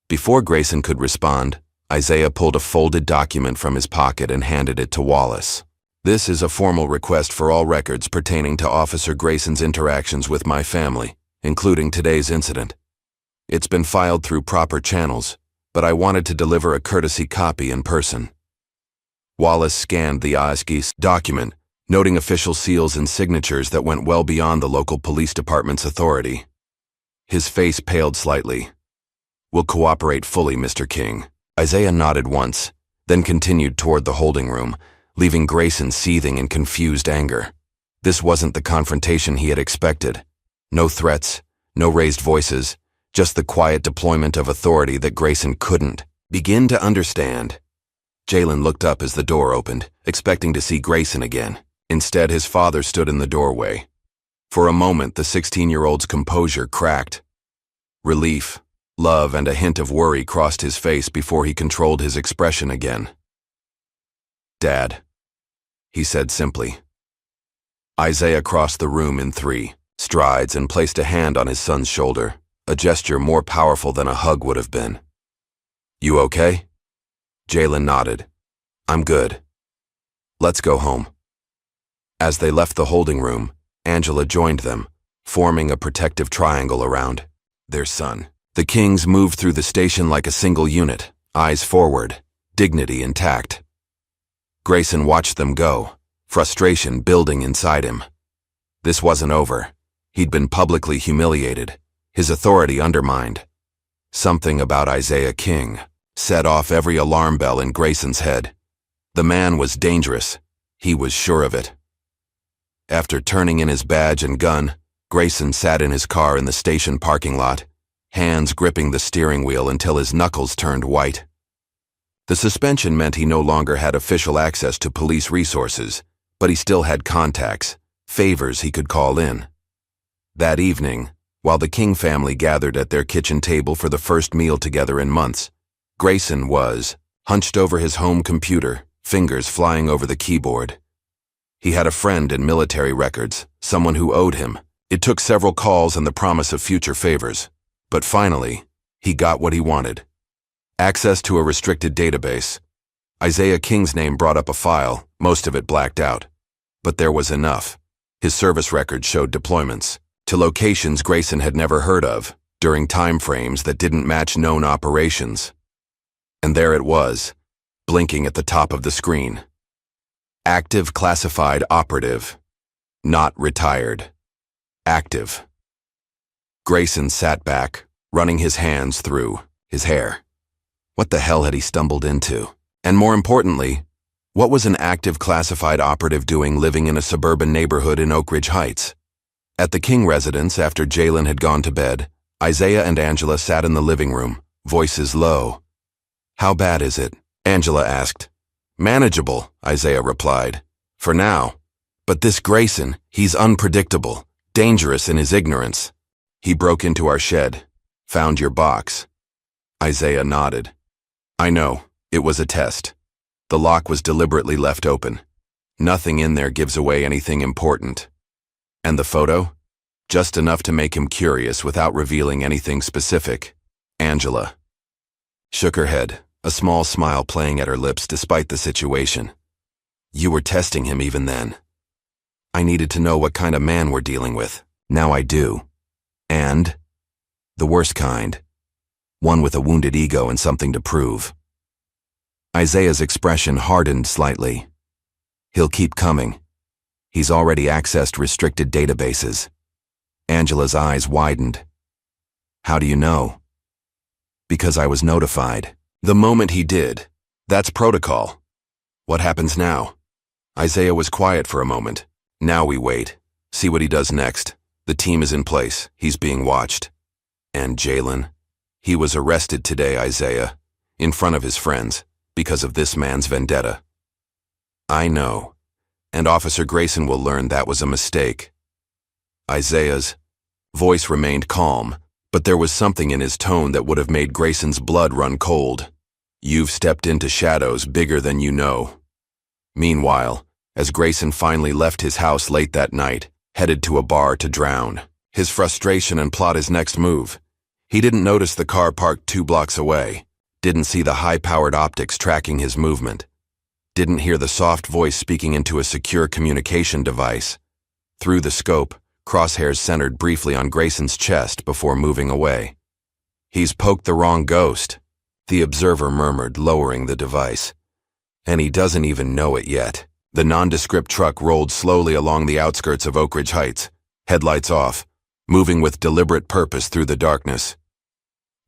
Before Grayson could respond, Isaiah pulled a folded document from his pocket and handed it to Wallace. "This is a formal request for all records pertaining to Officer Grayson's interactions with my family, including today's incident. It's been filed through proper channels, but I wanted to deliver a courtesy copy in person." Wallace scanned the ASCII document, noting official seals and signatures that went well beyond the local police department's authority. His face paled slightly. "We'll cooperate fully, Mr. King." Isaiah nodded once, then continued toward the holding room, leaving Grayson seething in confused anger. This wasn't the confrontation he had expected. No threats, no raised voices, just the quiet deployment of authority that Grayson couldn't begin to understand. Jalen looked up as the door opened, expecting to see Grayson again. Instead, his father stood in the doorway. For a moment, the 16-year-old's composure cracked. Relief, love, and a hint of worry crossed his face before he controlled his expression again. "Dad," he said simply. Isaiah crossed the room in 3 strides and placed a hand on his son's shoulder, a gesture more powerful than a hug would have been. "You okay?" Jalen nodded. "I'm good. Let's go home." As they left the holding room, Angela joined them, forming a protective triangle around their son. The Kings moved through the station like a single unit, eyes forward, dignity intact. Grayson watched them go, frustration building inside him. This wasn't over. He'd been publicly humiliated, his authority undermined. Something about Isaiah King set off every alarm bell in Grayson's head. The man was dangerous. He was sure of it. After turning in his badge and gun, Grayson sat in his car in the station parking lot, hands gripping the steering wheel until his knuckles turned white. The suspension meant he no longer had official access to police resources, but he still had contacts, favors he could call in. That evening, while the King family gathered at their kitchen table for the first meal together in months, Grayson was hunched over his home computer, fingers flying over the keyboard. He had a friend in military records, someone who owed him. It took several calls and the promise of future favors. But finally, he got what he wanted. Access to a restricted database. Isaiah King's name brought up a file, most of it blacked out. But there was enough. His service record showed deployments to locations Grayson had never heard of, during time frames that didn't match known operations. And there it was, blinking at the top of the screen. Active classified operative. Not retired. Active. Grayson sat back, running his hands through his hair. What the hell had he stumbled into? And more importantly, what was an active classified operative doing living in a suburban neighborhood in Oak Ridge Heights? At the King residence, after Jalen had gone to bed, Isaiah and Angela sat in the living room, voices low. "How bad is it?" Angela asked. "Manageable," Isaiah replied. "For now. But this Grayson, he's unpredictable, dangerous in his ignorance. He broke into our shed. Found your box." Isaiah nodded. "I know. It was a test. The lock was deliberately left open. Nothing in there gives away anything important. And the photo? Just enough to make him curious without revealing anything specific." Angela shook her head, a small smile playing at her lips despite the situation. "You were testing him even then. I needed to know what kind of man we're dealing with. Now I do. And the worst kind. One with a wounded ego and something to prove." Isaiah's expression hardened slightly. "He'll keep coming. He's already accessed restricted databases." Angela's eyes widened. "How do you know?" "Because I was notified. The moment he did. That's protocol. What happens now?" Isaiah was quiet for a moment. "Now we wait. See what he does next. The team is in place. He's being watched." "And Jalen? He was arrested today, Isaiah, in front of his friends, because of this man's vendetta." "I know. And Officer Grayson will learn that was a mistake." Isaiah's voice remained calm, but there was something in his tone that would have made Grayson's blood run cold. "You've stepped into shadows bigger than you know." Meanwhile, as Grayson finally left his house late that night, headed to a bar to drown his frustration and plot his next move, he didn't notice the car parked 2 blocks away, didn't see the high-powered optics tracking his movement, didn't hear the soft voice speaking into a secure communication device. Through the scope, crosshairs centered briefly on Grayson's chest before moving away. "He's poked the wrong ghost," the observer murmured, lowering the device. "And he doesn't even know it yet." The nondescript truck rolled slowly along the outskirts of Oak Ridge Heights, headlights off, moving with deliberate purpose through the darkness.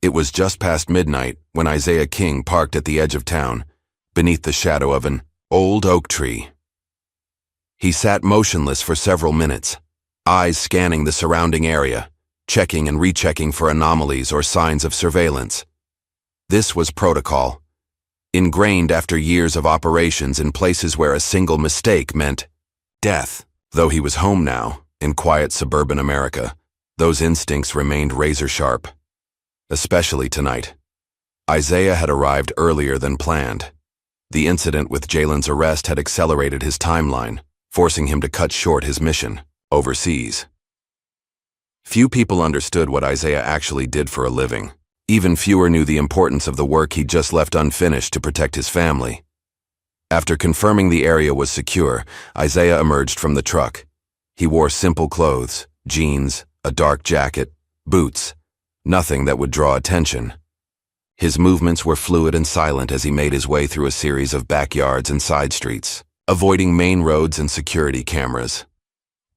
It was just past midnight when Isaiah King parked at the edge of town, beneath the shadow of an old oak tree. He sat motionless for several minutes, eyes scanning the surrounding area, checking and rechecking for anomalies or signs of surveillance. This was protocol, ingrained after years of operations in places where a single mistake meant death. Though he was home now, in quiet suburban America, those instincts remained razor-sharp. Especially tonight. Isaiah had arrived earlier than planned. The incident with Jalen's arrest had accelerated his timeline, forcing him to cut short his mission overseas. Few people understood what Isaiah actually did for a living. Even fewer knew the importance of the work he'd just left unfinished to protect his family. After confirming the area was secure, Isaiah emerged from the truck. He wore simple clothes, jeans, a dark jacket, boots, nothing that would draw attention. His movements were fluid and silent as he made his way through a series of backyards and side streets, avoiding main roads and security cameras.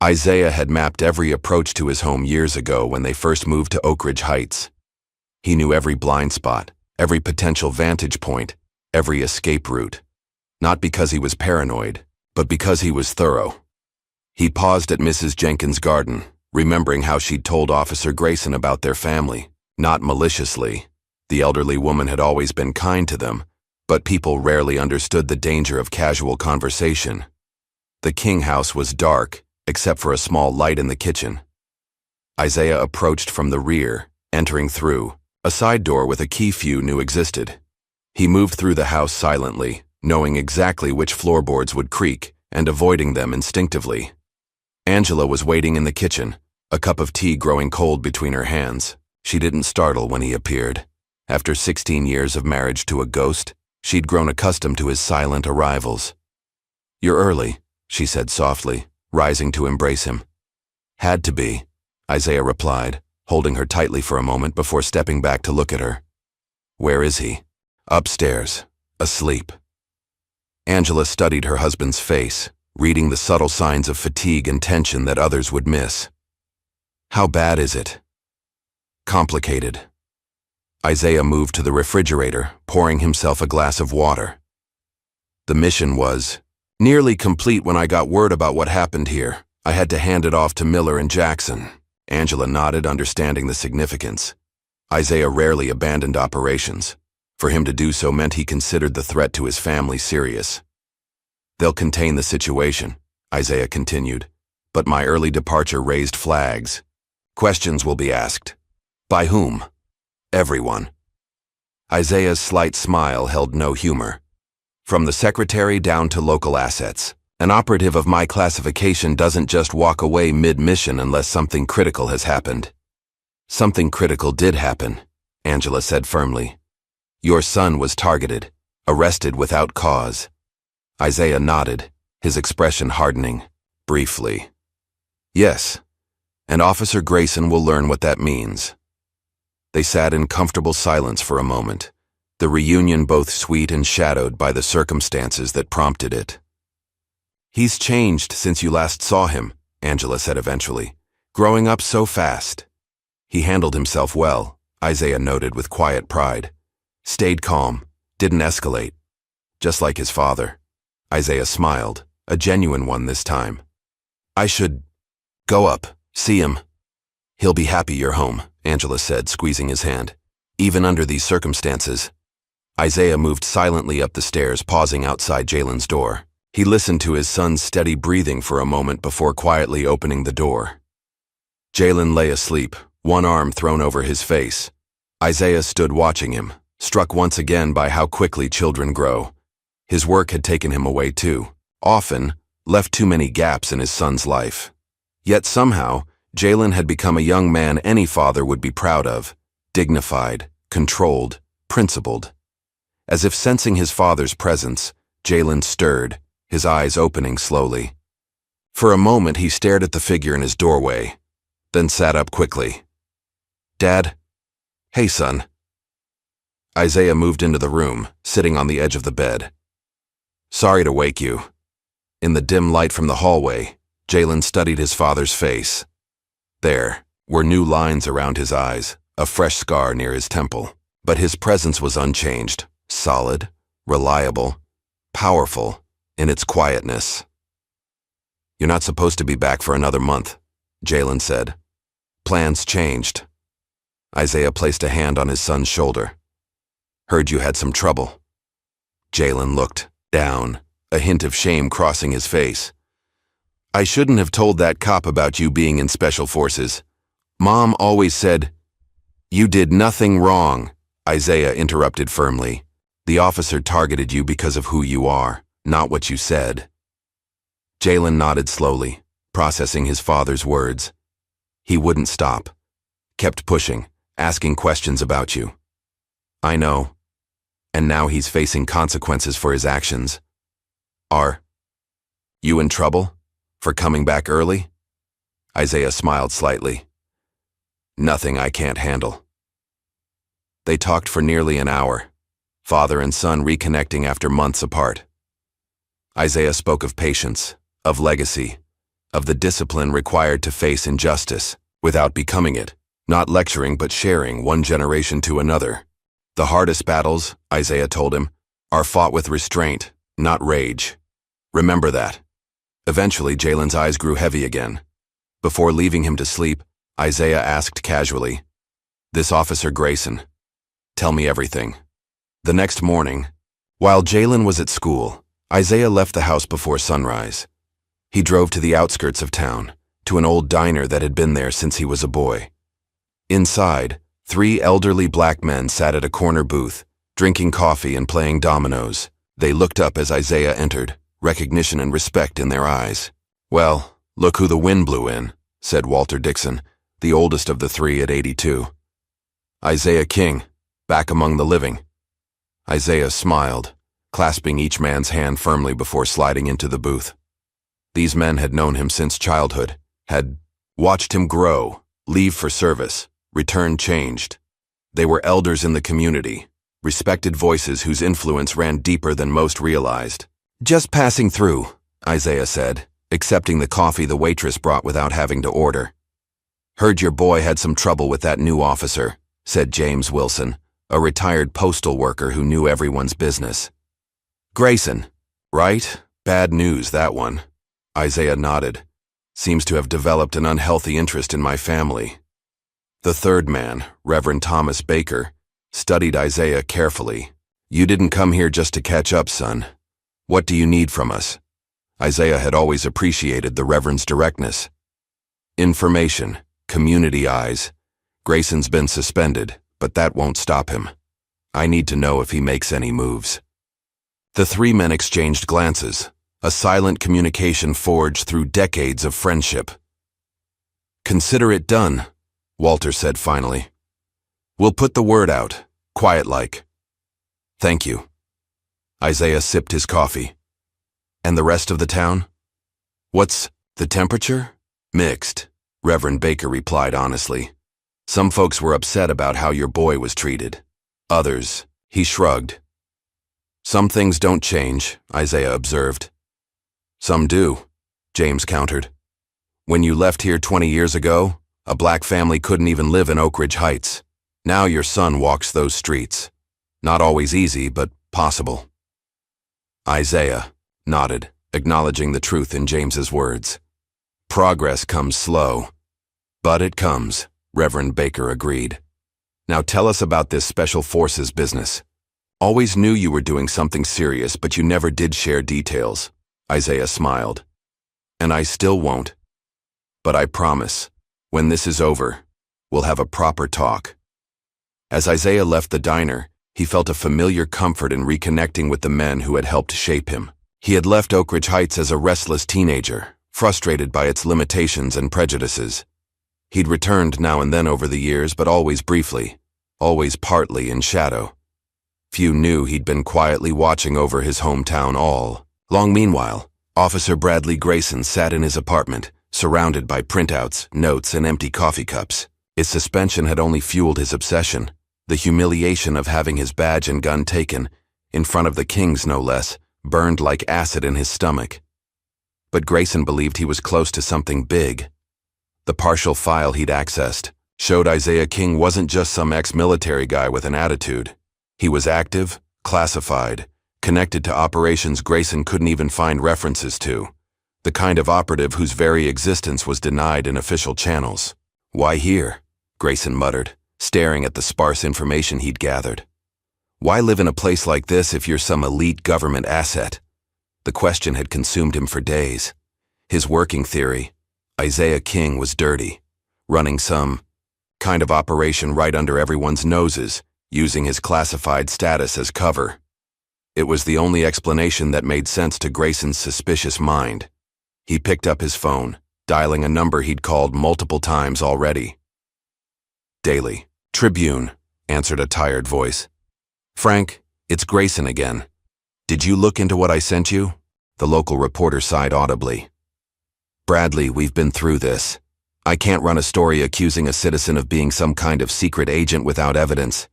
Isaiah had mapped every approach to his home years ago when they first moved to Oak Ridge Heights. He knew every blind spot, every potential vantage point, every escape route. Not because he was paranoid, but because he was thorough. He paused at Mrs. Jenkins' garden, remembering how she'd told Officer Grayson about their family, not maliciously. The elderly woman had always been kind to them, but people rarely understood the danger of casual conversation. The King house was dark, except for a small light in the kitchen. Isaiah approached from the rear, entering through a side door with a key few knew existed. He moved through the house silently, knowing exactly which floorboards would creak and avoiding them instinctively. Angela was waiting in the kitchen, a cup of tea growing cold between her hands. She didn't startle when he appeared. After 16 years of marriage to a ghost, she'd grown accustomed to his silent arrivals. "You're early," she said softly, rising to embrace him. "Had to be," Isaiah replied, holding her tightly for a moment before stepping back to look at her. "Where is he?" "Upstairs, asleep." Angela studied her husband's face, reading the subtle signs of fatigue and tension that others would miss. "How bad is it?" "Complicated." Isaiah moved to the refrigerator, pouring himself a glass of water. "The mission was nearly complete when I got word about what happened here. I had to hand it off to Miller and Jackson." Angela nodded, understanding the significance. Isaiah rarely abandoned operations. For him to do so meant he considered the threat to his family serious. "They'll contain the situation," Isaiah continued, "but my early departure raised flags. Questions will be asked. By whom? Everyone." Isaiah's slight smile held no humor. "From the secretary down to local assets. An operative of my classification doesn't just walk away mid-mission unless something critical has happened." "Something critical did happen," Angela said firmly. "Your son was targeted, arrested without cause." Isaiah nodded, his expression hardening, briefly. "Yes, and Officer Grayson will learn what that means." They sat in comfortable silence for a moment, the reunion both sweet and shadowed by the circumstances that prompted it. "He's changed since you last saw him," Angela said eventually, "growing up so fast." "He handled himself well," Isaiah noted with quiet pride. "Stayed calm, didn't escalate. Just like his father." Isaiah smiled, a genuine one this time. "I should go up, see him." "He'll be happy you're home," Angela said, squeezing his hand. "Even under these circumstances." Isaiah moved silently up the stairs, pausing outside Jalen's door. He listened to his son's steady breathing for a moment before quietly opening the door. Jalen lay asleep, one arm thrown over his face. Isaiah stood watching him, struck once again by how quickly children grow. His work had taken him away too, often left too many gaps in his son's life. Yet somehow, Jalen had become a young man any father would be proud of, dignified, controlled, principled. As if sensing his father's presence, Jalen stirred, his eyes opening slowly. For a moment he stared at the figure in his doorway, then sat up quickly. "Dad?" "Hey, son." Isaiah moved into the room, sitting on the edge of the bed. "Sorry to wake you." In the dim light from the hallway, Jalen studied his father's face. There were new lines around his eyes, a fresh scar near his temple. But his presence was unchanged, solid, reliable, powerful in its quietness. "You're not supposed to be back for another month," Jalen said. "Plans changed." Isaiah placed a hand on his son's shoulder. "Heard you had some trouble." Jalen looked down, a hint of shame crossing his face. "I shouldn't have told that cop about you being in Special Forces. Mom always said—" "You did nothing wrong," Isaiah interrupted firmly. "The officer targeted you because of who you are, not what you said." Jalen nodded slowly, processing his father's words. He wouldn't stop. Kept pushing, asking questions about you. "I know. And now he's facing consequences for his actions. Are you in trouble? For coming back early?" Isaiah smiled slightly. "Nothing I can't handle." They talked for nearly an hour, father and son reconnecting after months apart. Isaiah spoke of patience, of legacy, of the discipline required to face injustice, without becoming it, not lecturing but sharing one generation to another. The hardest battles, Isaiah told him, are fought with restraint, not rage. Remember that. Eventually, Jalen's eyes grew heavy again. Before leaving him to sleep, Isaiah asked casually, "This Officer Grayson, tell me everything." The next morning, while Jalen was at school, Isaiah left the house before sunrise. He drove to the outskirts of town, to an old diner that had been there since he was a boy. Inside, 3 elderly black men sat at a corner booth, drinking coffee and playing dominoes. They looked up as Isaiah entered, recognition and respect in their eyes. "Well, look who the wind blew in," said Walter Dixon, the oldest of the 3 at 82. "Isaiah King, back among the living." Isaiah smiled, clasping each man's hand firmly before sliding into the booth. These men had known him since childhood, had watched him grow, leave for service, return changed. They were elders in the community, respected voices whose influence ran deeper than most realized. "Just passing through," Isaiah said, accepting the coffee the waitress brought without having to order. "Heard your boy had some trouble with that new officer," said James Wilson, a retired postal worker who knew everyone's business. "Grayson, right? Bad news, that one." Isaiah nodded. "Seems to have developed an unhealthy interest in my family." The third man, Reverend Thomas Baker, studied Isaiah carefully. "You didn't come here just to catch up, son. What do you need from us?" Isaiah had always appreciated the Reverend's directness. "Information, community eyes. Grayson's been suspended, but that won't stop him. I need to know if he makes any moves." The 3 men exchanged glances, a silent communication forged through decades of friendship. "Consider it done," Walter said finally. "We'll put the word out, quiet-like." "Thank you." Isaiah sipped his coffee. "And the rest of the town?" "What's the temperature?" "Mixed," Reverend Baker replied honestly. "Some folks were upset about how your boy was treated. Others," he shrugged. "Some things don't change," Isaiah observed. "Some do," James countered. "When you left here 20 years ago, a black family couldn't even live in Oak Ridge Heights. Now your son walks those streets. Not always easy, but possible." Isaiah nodded, acknowledging the truth in James's words. "Progress comes slow, but it comes," Reverend Baker agreed. "Now tell us about this Special Forces business. Always knew you were doing something serious, but you never did share details." Isaiah smiled. "And I still won't. But I promise, when this is over, we'll have a proper talk." As Isaiah left the diner, he felt a familiar comfort in reconnecting with the men who had helped shape him. He had left Oak Ridge Heights as a restless teenager, frustrated by its limitations and prejudices. He'd returned now and then over the years, but always briefly, always partly in shadow. Few knew he'd been quietly watching over his hometown all long. Meanwhile, Officer Bradley Grayson sat in his apartment, surrounded by printouts, notes, and empty coffee cups. His suspension had only fueled his obsession. The humiliation of having his badge and gun taken, in front of the Kings no less, burned like acid in his stomach. But Grayson believed he was close to something big. The partial file he'd accessed showed Isaiah King wasn't just some ex-military guy with an attitude. He was active, classified, connected to operations Grayson couldn't even find references to, the kind of operative whose very existence was denied in official channels. "Why here?" Grayson muttered, staring at the sparse information he'd gathered. "Why live in a place like this if you're some elite government asset?" The question had consumed him for days. His working theory: Isaiah King was dirty, running some kind of operation right under everyone's noses, using his classified status as cover. It was the only explanation that made sense to Grayson's suspicious mind. He picked up his phone, dialing a number he'd called multiple times already. "Daily Tribune," answered a tired voice. "Frank, it's Grayson again. Did you look into what I sent you?" The local reporter sighed audibly. "Bradley, we've been through this. I can't run a story accusing a citizen of being some kind of secret agent without evidence,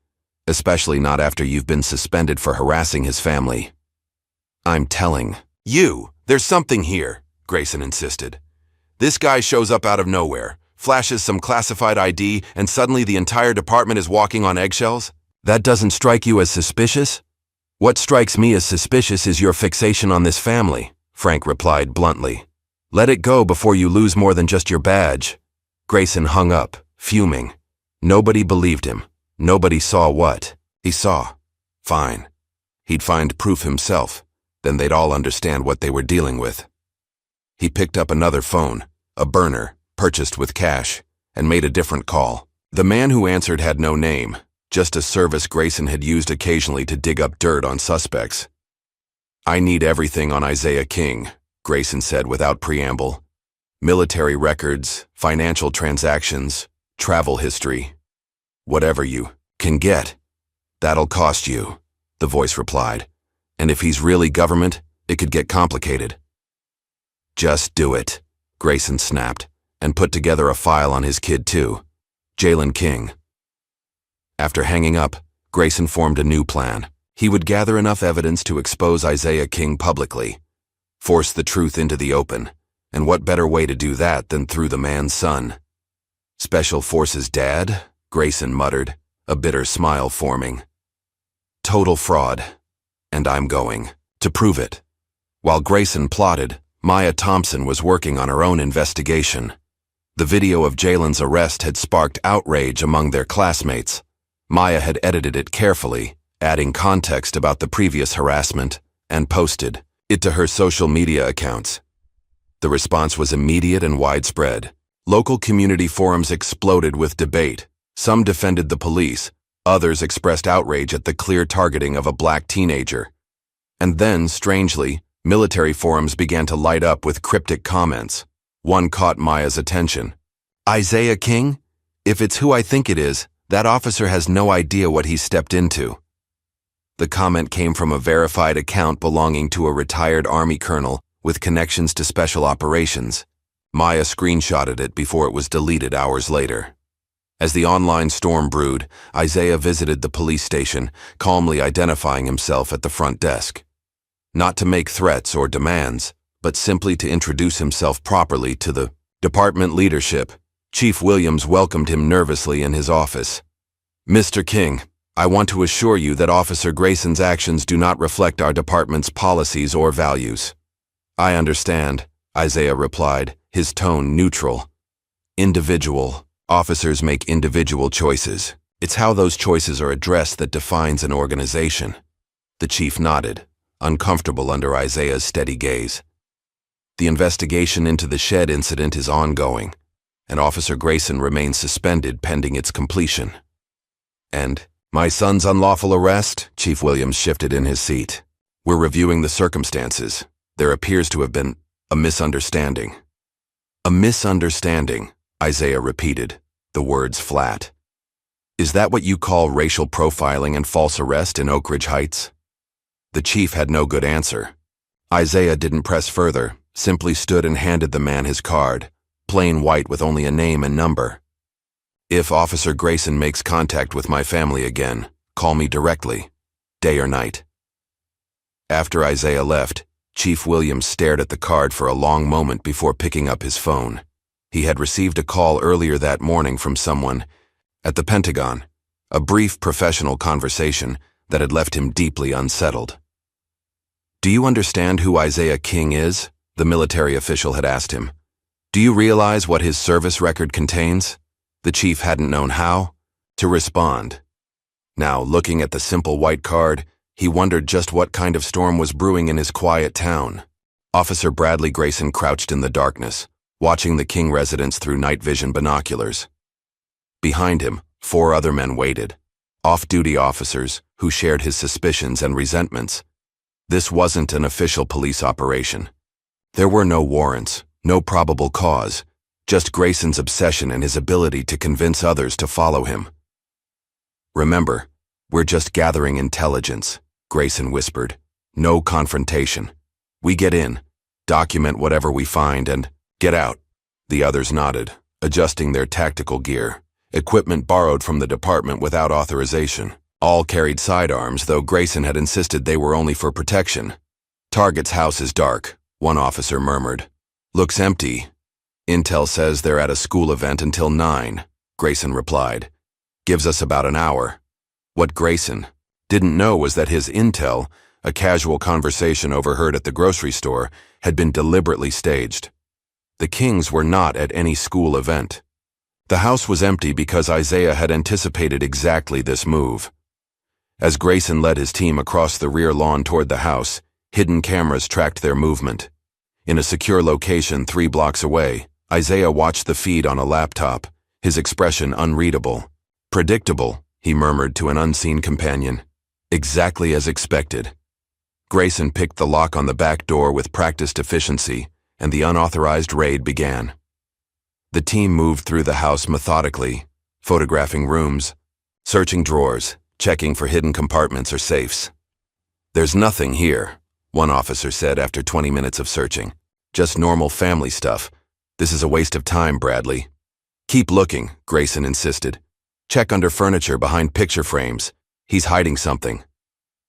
especially not after you've been suspended for harassing his family." "I'm telling you, there's something here," Grayson insisted. This guy shows up out of nowhere, flashes some classified ID, and suddenly the entire department is walking on eggshells? That doesn't strike you as suspicious? What strikes me as suspicious is your fixation on this family, Frank replied bluntly. Let it go before you lose more than just your badge. Grayson hung up, fuming. Nobody believed him. Nobody saw what he saw. Fine. He'd find proof himself. Then they'd all understand what they were dealing with. He picked up another phone, a burner, purchased with cash, and made a different call. The man who answered had no name, just a service Grayson had used occasionally to dig up dirt on suspects. I need everything on Isaiah King, Grayson said without preamble. Military records, financial transactions, travel history. Whatever you can get. That'll cost you, the voice replied. And if he's really government, it could get complicated. Just do it, Grayson snapped, and put together a file on his kid too, Jalen King. After hanging up, Grayson formed a new plan. He would gather enough evidence to expose Isaiah King publicly, force the truth into the open, and what better way to do that than through the man's son? Special Forces dad? Grayson muttered, a bitter smile forming. Total fraud. And I'm going to prove it. While Grayson plotted, Maya Thompson was working on her own investigation. The video of Jalen's arrest had sparked outrage among their classmates. Maya had edited it carefully, adding context about the previous harassment, and posted it to her social media accounts. The response was immediate and widespread. Local community forums exploded with debate. Some defended the police, others expressed outrage at the clear targeting of a black teenager. And then, strangely, military forums began to light up with cryptic comments. One caught Maya's attention. Isaiah King? If it's who I think it is, that officer has no idea what he stepped into. The comment came from a verified account belonging to a retired Army colonel with connections to special operations. Maya screenshotted it before it was deleted hours later. As the online storm brewed, Isaiah visited the police station, calmly identifying himself at the front desk. Not to make threats or demands, but simply to introduce himself properly to the department leadership. Chief Williams welcomed him nervously in his office. Mr. King, I want to assure you that Officer Grayson's actions do not reflect our department's policies or values. I understand, Isaiah replied, his tone neutral. Individual. Officers make individual choices. It's how those choices are addressed that defines an organization. The chief nodded, uncomfortable under Isaiah's steady gaze. The investigation into the shed incident is ongoing, and Officer Grayson remains suspended pending its completion. And my son's unlawful arrest? Chief Williams shifted in his seat. We're reviewing the circumstances. There appears to have been a misunderstanding. A misunderstanding, Isaiah repeated, the words flat. Is that what you call racial profiling and false arrest in Oak Ridge Heights? The chief had no good answer. Isaiah didn't press further, simply stood and handed the man his card, plain white with only a name and number. If Officer Grayson makes contact with my family again, call me directly, day or night. After Isaiah left, Chief Williams stared at the card for a long moment before picking up his phone. He had received a call earlier that morning from someone at the Pentagon, a brief professional conversation that had left him deeply unsettled. Do you understand who Isaiah King is? The military official had asked him. Do you realize what his service record contains? The chief hadn't known how to respond. Now, looking at the simple white card, he wondered just what kind of storm was brewing in his quiet town. Officer Bradley Grayson crouched in the darkness, watching the King residence through night vision binoculars. Behind him, 4 other men waited, off-duty officers who shared his suspicions and resentments. This wasn't an official police operation. There were no warrants, no probable cause, just Grayson's obsession and his ability to convince others to follow him. Remember, we're just gathering intelligence, Grayson whispered. No confrontation. We get in, document whatever we find, and get out. The others nodded, adjusting their tactical gear, equipment borrowed from the department without authorization. All carried sidearms, though Grayson had insisted they were only for protection. Target's house is dark, one officer murmured. Looks empty. Intel says they're at a school event until 9, Grayson replied. Gives us about an hour. What Grayson didn't know was that his intel, a casual conversation overheard at the grocery store, had been deliberately staged. The Kings were not at any school event. The house was empty because Isaiah had anticipated exactly this move. As Grayson led his team across the rear lawn toward the house, hidden cameras tracked their movement. In a secure location 3 blocks away, Isaiah watched the feed on a laptop, his expression unreadable. Predictable, he murmured to an unseen companion. Exactly as expected. Grayson picked the lock on the back door with practiced efficiency, and the unauthorized raid began. The team moved through the house methodically, photographing rooms, searching drawers, checking for hidden compartments or safes. There's nothing here, one officer said after 20 minutes of searching. Just normal family stuff. This is a waste of time, Bradley. Keep looking, Grayson insisted. Check under furniture behind picture frames. He's hiding something.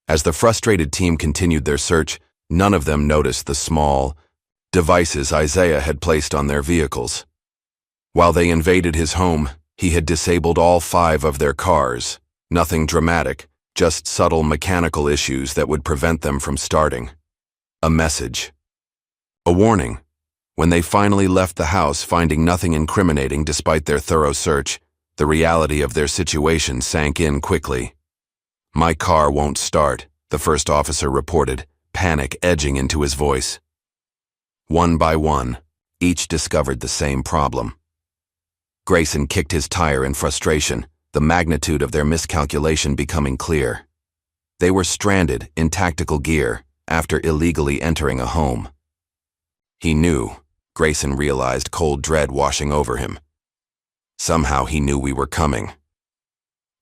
As the frustrated team continued their search, none of them noticed the small devices Isaiah had placed on their vehicles. While they invaded his home, he had disabled all 5 of their cars. Nothing dramatic, just subtle mechanical issues that would prevent them from starting. A message. A warning. When they finally left the house finding nothing incriminating despite their thorough search, the reality of their situation sank in quickly. My car won't start, the first officer reported, panic edging into his voice. One by one, each discovered the same problem. Grayson kicked his tire in frustration, the magnitude of their miscalculation becoming clear. They were stranded in tactical gear after illegally entering a home. He knew, Grayson realized, cold dread washing over him. Somehow he knew we were coming.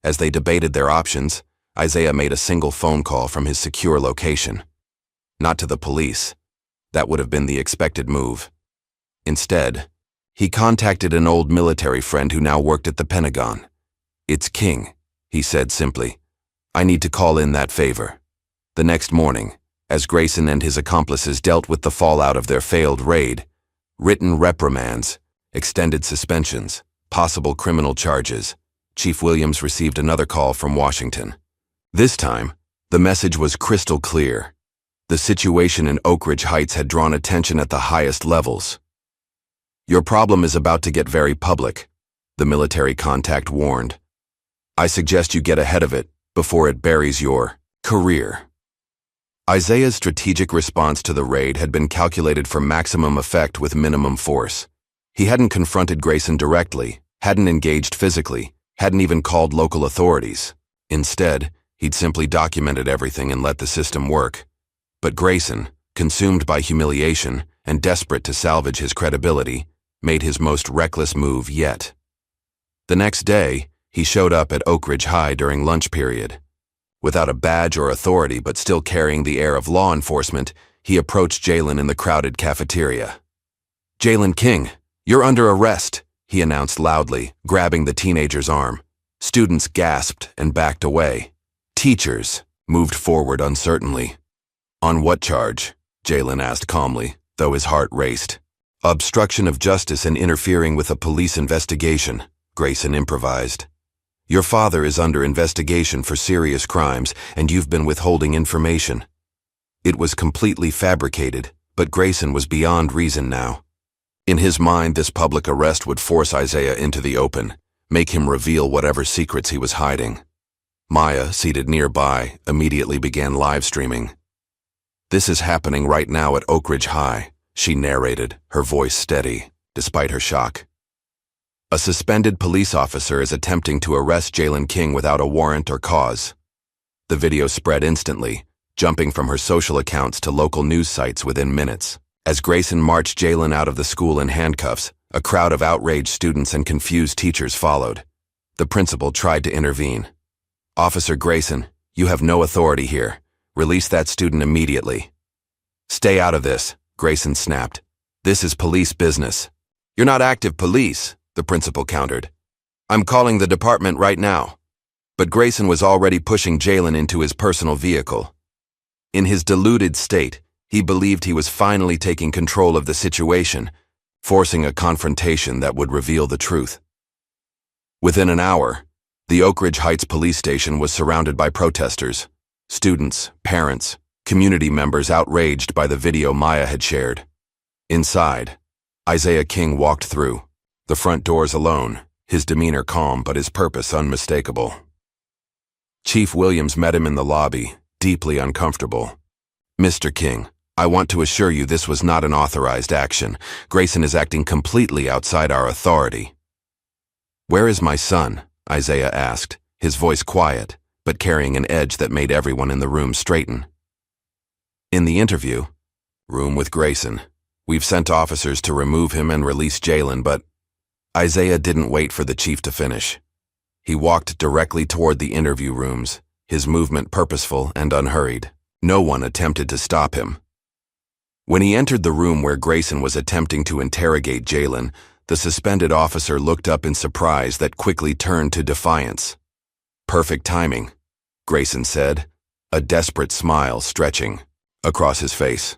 As they debated their options, Isaiah made a single phone call from his secure location. Not to the police. That would have been the expected move. Instead, he contacted an old military friend who now worked at the Pentagon. It's King, he said simply. I need to call in that favor. The next morning, as Grayson and his accomplices dealt with the fallout of their failed raid, written reprimands, extended suspensions, possible criminal charges, Chief Williams received another call from Washington. This time, the message was crystal clear. The situation in Oak Ridge Heights had drawn attention at the highest levels. Your problem is about to get very public, the military contact warned. I suggest you get ahead of it before it buries your career. Isaiah's strategic response to the raid had been calculated for maximum effect with minimum force. He hadn't confronted Grayson directly, hadn't engaged physically, hadn't even called local authorities. Instead, he'd simply documented everything and let the system work. But Grayson, consumed by humiliation and desperate to salvage his credibility, made his most reckless move yet. The next day, he showed up at Oak Ridge High during lunch period. Without a badge or authority but still carrying the air of law enforcement, he approached Jalen in the crowded cafeteria. Jalen King, you're under arrest, he announced loudly, grabbing the teenager's arm. Students gasped and backed away. Teachers moved forward uncertainly. On what charge? Jalen asked calmly, though his heart raced. Obstruction of justice and interfering with a police investigation, Grayson improvised. Your father is under investigation for serious crimes, and you've been withholding information. It was completely fabricated, but Grayson was beyond reason now. In his mind, this public arrest would force Isaiah into the open, make him reveal whatever secrets he was hiding. Maya, seated nearby, immediately began live streaming. This is happening right now at Oak Ridge High, she narrated, her voice steady, despite her shock. A suspended police officer is attempting to arrest Jalen King without a warrant or cause. The video spread instantly, jumping from her social accounts to local news sites within minutes. As Grayson marched Jalen out of the school in handcuffs, a crowd of outraged students and confused teachers followed. The principal tried to intervene. Officer Grayson, you have no authority here. Release that student immediately. Stay out of this, Grayson snapped. This is police business. You're not active police, the principal countered. I'm calling the department right now. But Grayson was already pushing Jalen into his personal vehicle. In his deluded state, he believed he was finally taking control of the situation, forcing a confrontation that would reveal the truth. Within an hour, the Oak Ridge Heights police station was surrounded by protesters, students, parents, community members outraged by the video Maya had shared. Inside, Isaiah King walked through, the front doors alone, his demeanor calm but his purpose unmistakable. Chief Williams met him in the lobby, deeply uncomfortable. "Mr. King, I want to assure you this was not an authorized action. Grayson is acting completely outside our authority." "Where is my son?" Isaiah asked, his voice quiet, but carrying an edge that made everyone in the room straighten. "In the interview room with Grayson. We've sent officers to remove him and release Jalen, but..." Isaiah didn't wait for the chief to finish. He walked directly toward the interview rooms, his movement purposeful and unhurried. No one attempted to stop him. When he entered the room where Grayson was attempting to interrogate Jalen, the suspended officer looked up in surprise that quickly turned to defiance. "Perfect timing," Grayson said, a desperate smile stretching across his face.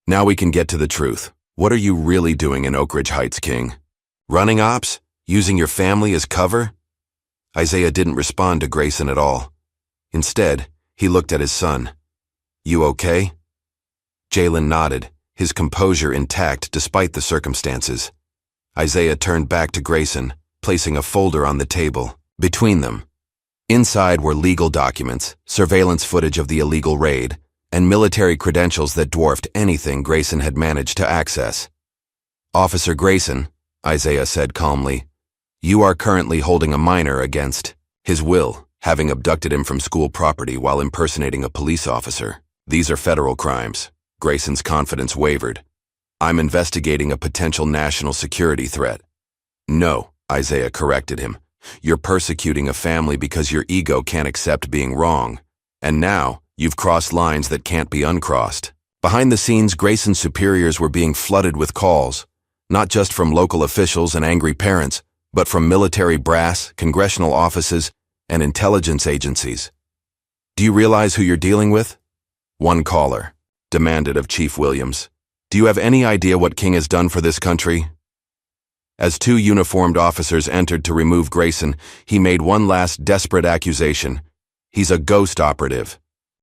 "Now we can get to the truth. What are you really doing in Oak Ridge Heights, King? Running ops? Using your family as cover?" Isaiah didn't respond to Grayson at all. Instead, he looked at his son. "You okay?" Jalen nodded, his composure intact despite the circumstances. Isaiah turned back to Grayson, placing a folder on the table. Between them, inside were legal documents, surveillance footage of the illegal raid, and military credentials that dwarfed anything Grayson had managed to access. "Officer Grayson," Isaiah said calmly, "you are currently holding a minor against his will, having abducted him from school property while impersonating a police officer. These are federal crimes." Grayson's confidence wavered. "I'm investigating a potential national security threat." "No," Isaiah corrected him. "You're persecuting a family because your ego can't accept being wrong. And now, you've crossed lines that can't be uncrossed." Behind the scenes, Grayson's superiors were being flooded with calls, not just from local officials and angry parents, but from military brass, congressional offices, and intelligence agencies. "Do you realize who you're dealing with?" one caller demanded of Chief Williams. "Do you have any idea what King has done for this country?" As two uniformed officers entered to remove Grayson, he made one last desperate accusation. "He's a ghost operative,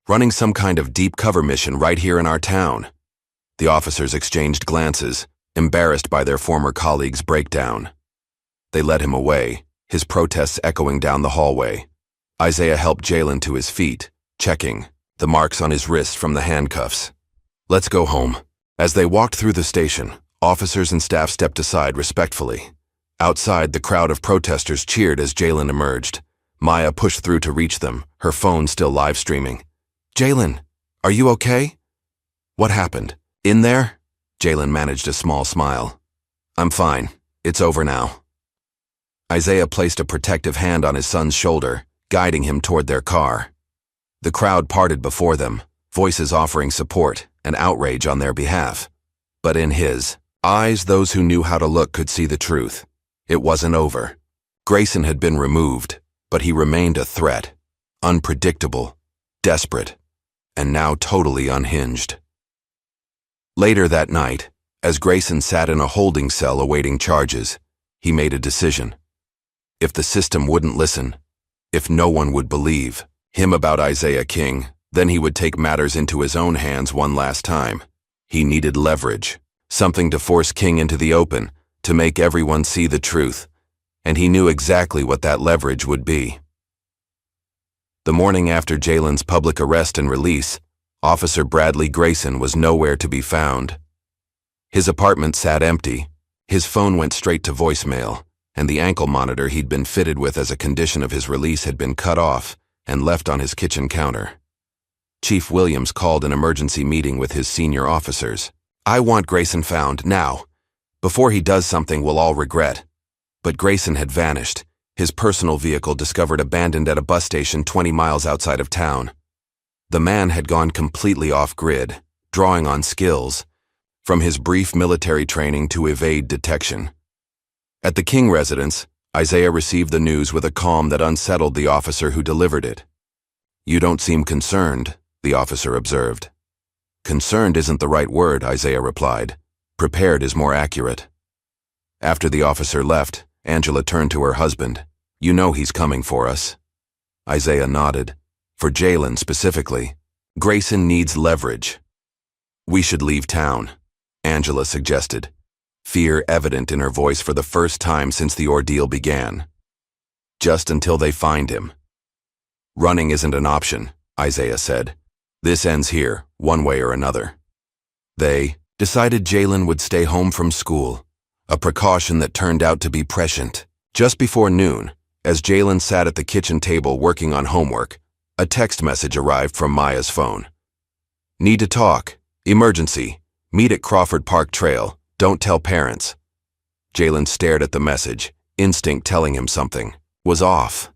running some kind of deep cover mission right here in our town." The officers exchanged glances, embarrassed by their former colleague's breakdown. They led him away, his protests echoing down the hallway. Isaiah helped Jalen to his feet, checking the marks on his wrist from the handcuffs. "Let's go home." As they walked through the station, officers and staff stepped aside respectfully. Outside, the crowd of protesters cheered as Jalen emerged. Maya pushed through to reach them, her phone still live streaming. "Jalen, are you okay?" "What happened? In there?" Jalen managed a small smile. "I'm fine. It's over now." Isaiah placed a protective hand on his son's shoulder, guiding him toward their car. The crowd parted before them, voices offering support and outrage on their behalf. But in his eyes, those who knew how to look could see the truth. It wasn't over. Grayson had been removed, but he remained a threat, unpredictable, desperate, and now totally unhinged. Later that night, as Grayson sat in a holding cell awaiting charges, he made a decision. If the system wouldn't listen, if no one would believe him about Isaiah King, then he would take matters into his own hands one last time. He needed leverage, something to force King into the open, to make everyone see the truth, and he knew exactly what that leverage would be. The morning after Jalen's public arrest and release, Officer Bradley Grayson was nowhere to be found. His apartment sat empty, his phone went straight to voicemail, and the ankle monitor he'd been fitted with as a condition of his release had been cut off and left on his kitchen counter. Chief Williams called an emergency meeting with his senior officers. "I want Grayson found, now. Before he does something we'll all regret." But Grayson had vanished, his personal vehicle discovered abandoned at a bus station 20 miles outside of town. The man had gone completely off-grid, drawing on skills, from his brief military training to evade detection. At the King residence, Isaiah received the news with a calm that unsettled the officer who delivered it. "You don't seem concerned," the officer observed. "Concerned isn't the right word," Isaiah replied. Prepared is more accurate. After the officer left, Angela turned to her husband. You know he's coming for us. Isaiah nodded. For Jalen specifically. Grayson needs leverage. We should leave town, Angela suggested, fear evident in her voice for the first time since the ordeal began. Just until they find him. Running isn't an option, Isaiah said. This ends here, one way or another. They decided Jalen would stay home from school, a precaution that turned out to be prescient. Just before noon, as Jalen sat at the kitchen table working on homework, a text message arrived from Maya's phone. Need to talk. Emergency. Meet at Crawford Park Trail. Don't tell parents. Jalen stared at the message, instinct telling him something was off.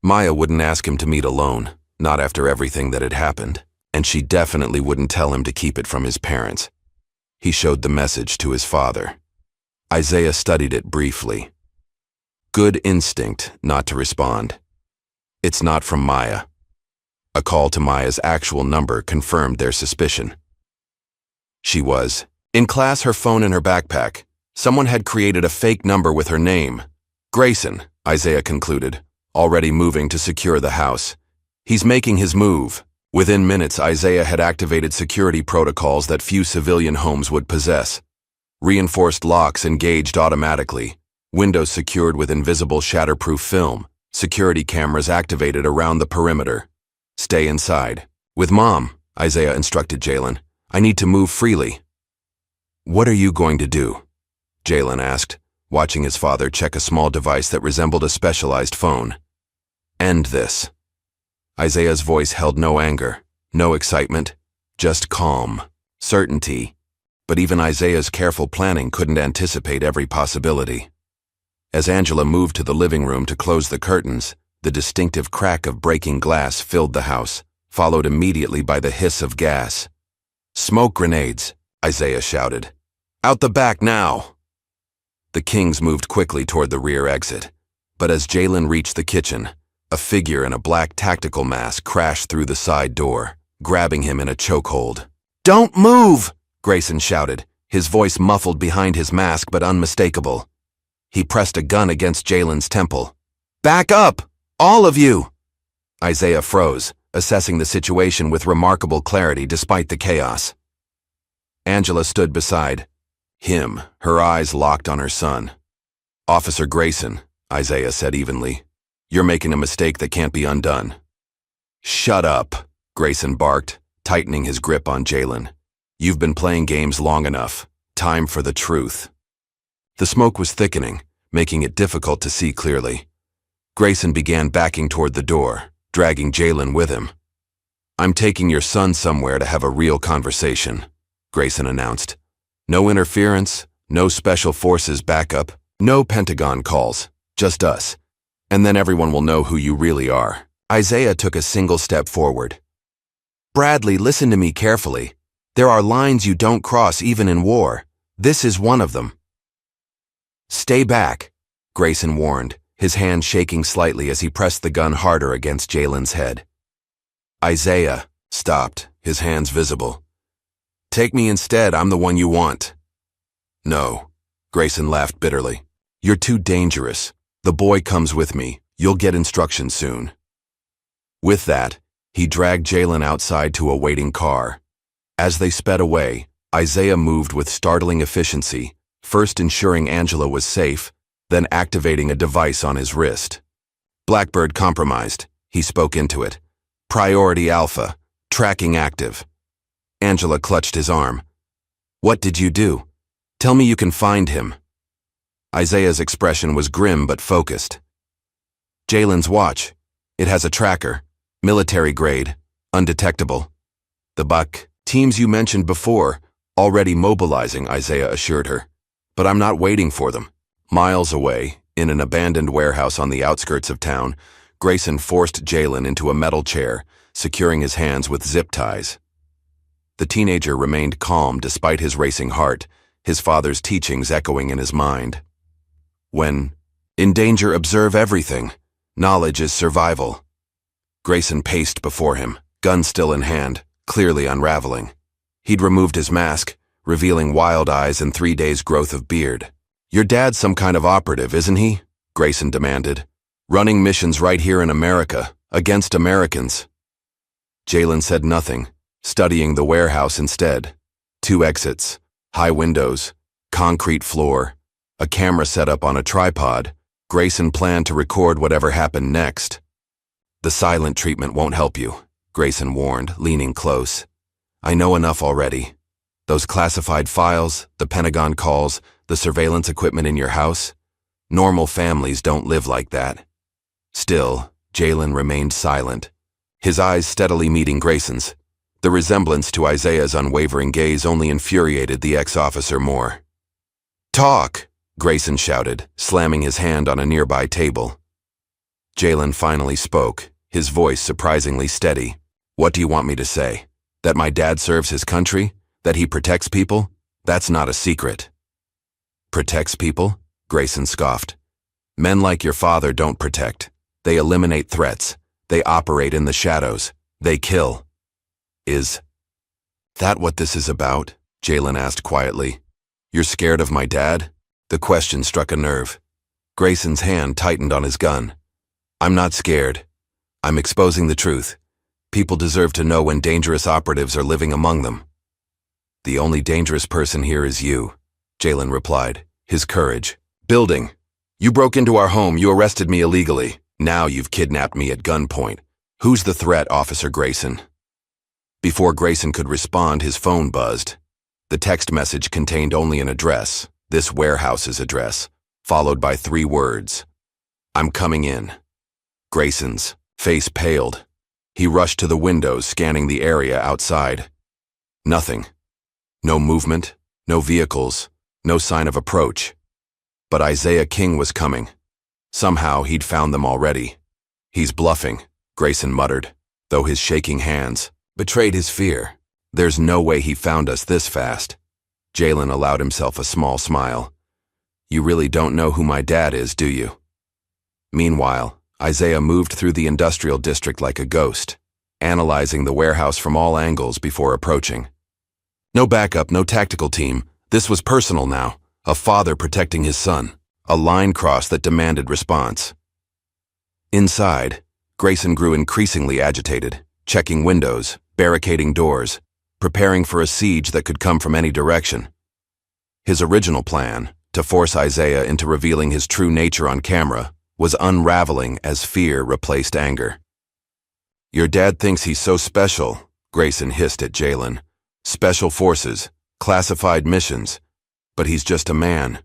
Maya wouldn't ask him to meet alone, not after everything that had happened, and she definitely wouldn't tell him to keep it from his parents. He showed the message to his father. Isaiah studied it briefly. Good instinct not to respond. It's not from Maya. A call to Maya's actual number confirmed their suspicion. She was in class, her phone in her backpack. Someone had created a fake number with her name. Grayson, Isaiah concluded, already moving to secure the house. He's making his move. Within minutes, Isaiah had activated security protocols that few civilian homes would possess. Reinforced locks engaged automatically, windows secured with invisible shatterproof film, security cameras activated around the perimeter. Stay inside. With Mom, Isaiah instructed Jalen. I need to move freely. What are you going to do? Jalen asked, watching his father check a small device that resembled a specialized phone. End this. Isaiah's voice held no anger, no excitement, just calm, certainty. But even Isaiah's careful planning couldn't anticipate every possibility. As Angela moved to the living room to close the curtains, the distinctive crack of breaking glass filled the house, followed immediately by the hiss of gas. Smoke grenades, Isaiah shouted. Out the back now! The Kings moved quickly toward the rear exit, but as Jalen reached the kitchen, a figure in a black tactical mask crashed through the side door, grabbing him in a chokehold. Don't move! Grayson shouted, his voice muffled behind his mask but unmistakable. He pressed a gun against Jalen's temple. Back up! All of you! Isaiah froze, assessing the situation with remarkable clarity despite the chaos. Angela stood beside him, her eyes locked on her son. Officer Grayson, Isaiah said evenly, you're making a mistake that can't be undone. Shut up, Grayson barked, tightening his grip on Jalen. You've been playing games long enough. Time for the truth. The smoke was thickening, making it difficult to see clearly. Grayson began backing toward the door, dragging Jalen with him. I'm taking your son somewhere to have a real conversation, Grayson announced. No interference, no special forces backup, no Pentagon calls, just us. And then everyone will know who you really are. Isaiah took a single step forward. Bradley, listen to me carefully. There are lines you don't cross even in war. This is one of them. Stay back, Grayson warned, his hand shaking slightly as he pressed the gun harder against Jalen's head. Isaiah stopped, his hands visible. Take me instead, I'm the one you want. No, Grayson laughed bitterly. You're too dangerous. The boy comes with me. You'll get instructions soon. With that, he dragged Jalen outside to a waiting car. As they sped away, Isaiah moved with startling efficiency, first ensuring Angela was safe, then activating a device on his wrist. Blackbird compromised, he spoke into it. Priority Alpha, tracking active. Angela clutched his arm. What did you do? Tell me you can find him. Isaiah's expression was grim but focused. Jalen's watch. It has a tracker. Military grade. Undetectable. The Buck teams you mentioned before, already mobilizing, Isaiah assured her. But I'm not waiting for them. Miles away, in an abandoned warehouse on the outskirts of town, Grayson forced Jalen into a metal chair, securing his hands with zip ties. The teenager remained calm despite his racing heart, his father's teachings echoing in his mind. When in danger, observe everything. Knowledge is survival. Grayson paced before him, gun still in hand, clearly unraveling. He'd removed his mask, revealing wild eyes and 3 days' growth of beard. "Your dad's some kind of operative, isn't he?" Grayson demanded. "Running missions right here in America, against Americans." Jalen said nothing, studying the warehouse instead. 2 exits, high windows, concrete floor, a camera set up on a tripod. Grayson planned to record whatever happened next. "The silent treatment won't help you," Grayson warned, leaning close. "I know enough already. Those classified files, the Pentagon calls, the surveillance equipment in your house, normal families don't live like that." Still, Jalen remained silent, his eyes steadily meeting Grayson's. The resemblance to Isaiah's unwavering gaze only infuriated the ex-officer more. "Talk!" Grayson shouted, slamming his hand on a nearby table. Jalen finally spoke, his voice surprisingly steady. "What do you want me to say? That my dad serves his country? That he protects people? That's not a secret." "Protects people?" Grayson scoffed. "Men like your father don't protect. They eliminate threats. They operate in the shadows. They kill." "Is that what this is about?" Jalen asked quietly. "You're scared of my dad?" The question struck a nerve. Grayson's hand tightened on his gun. "I'm not scared. I'm exposing the truth. People deserve to know when dangerous operatives are living among them." "The only dangerous person here is you," Jalen replied, his courage building. "You broke into our home, you arrested me illegally. Now you've kidnapped me at gunpoint. Who's the threat, Officer Grayson?" Before Grayson could respond, his phone buzzed. The text message contained only an address, this warehouse's address, followed by 3 words. "I'm coming in." Grayson's face paled. He rushed to the windows, scanning the area outside. Nothing. No movement, no vehicles, no sign of approach. But Isaiah King was coming. Somehow he'd found them already. "He's bluffing," Grayson muttered, though his shaking hands betrayed his fear. "There's no way he found us this fast." Jalen allowed himself a small smile. "You really don't know who my dad is, do you?" Meanwhile, Isaiah moved through the industrial district like a ghost, analyzing the warehouse from all angles before approaching. No backup, no tactical team. This was personal now, a father protecting his son, a line cross that demanded response. Inside, Grayson grew increasingly agitated, checking windows, barricading doors, preparing for a siege that could come from any direction. His original plan, to force Isaiah into revealing his true nature on camera, was unraveling as fear replaced anger. "Your dad thinks he's so special," Grayson hissed at Jalen. "Special forces, classified missions. But he's just a man.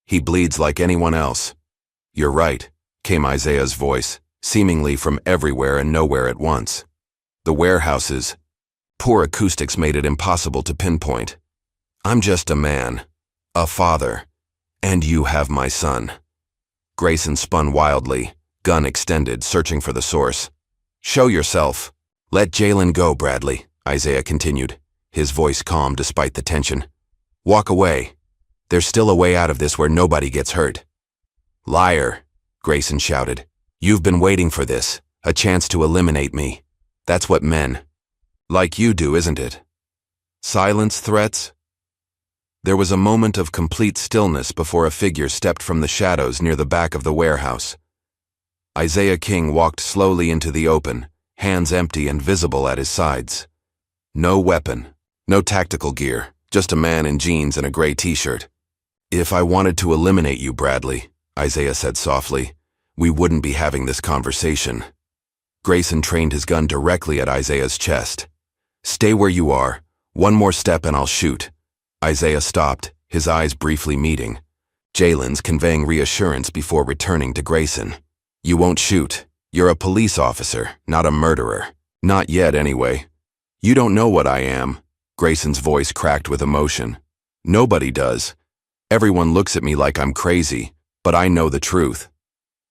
He bleeds like anyone else." "You're right," came Isaiah's voice, seemingly from everywhere and nowhere at once. The warehouses. Poor acoustics made it impossible to pinpoint. "I'm just a man. A father. And you have my son." Grayson spun wildly, gun extended, searching for the source. "Show yourself." "Let Jalen go, Bradley," Isaiah continued, his voice calm despite the tension. "Walk away. There's still a way out of this where nobody gets hurt." "Liar," Grayson shouted. "You've been waiting for this, a chance to eliminate me. That's what men like you do, isn't it? Silence threats?" There was a moment of complete stillness before a figure stepped from the shadows near the back of the warehouse. Isaiah King walked slowly into the open, hands empty and visible at his sides. No weapon, no tactical gear, just a man in jeans and a gray t-shirt. "If I wanted to eliminate you, Bradley," Isaiah said softly, "we wouldn't be having this conversation." Grayson trained his gun directly at Isaiah's chest. "Stay where you are. One more step and I'll shoot." Isaiah stopped, his eyes briefly meeting. Jalen's conveying reassurance before returning to Grayson. "You won't shoot. You're a police officer, not a murderer. Not yet, anyway." "You don't know what I am." Grayson's voice cracked with emotion. "Nobody does. Everyone looks at me like I'm crazy, but I know the truth.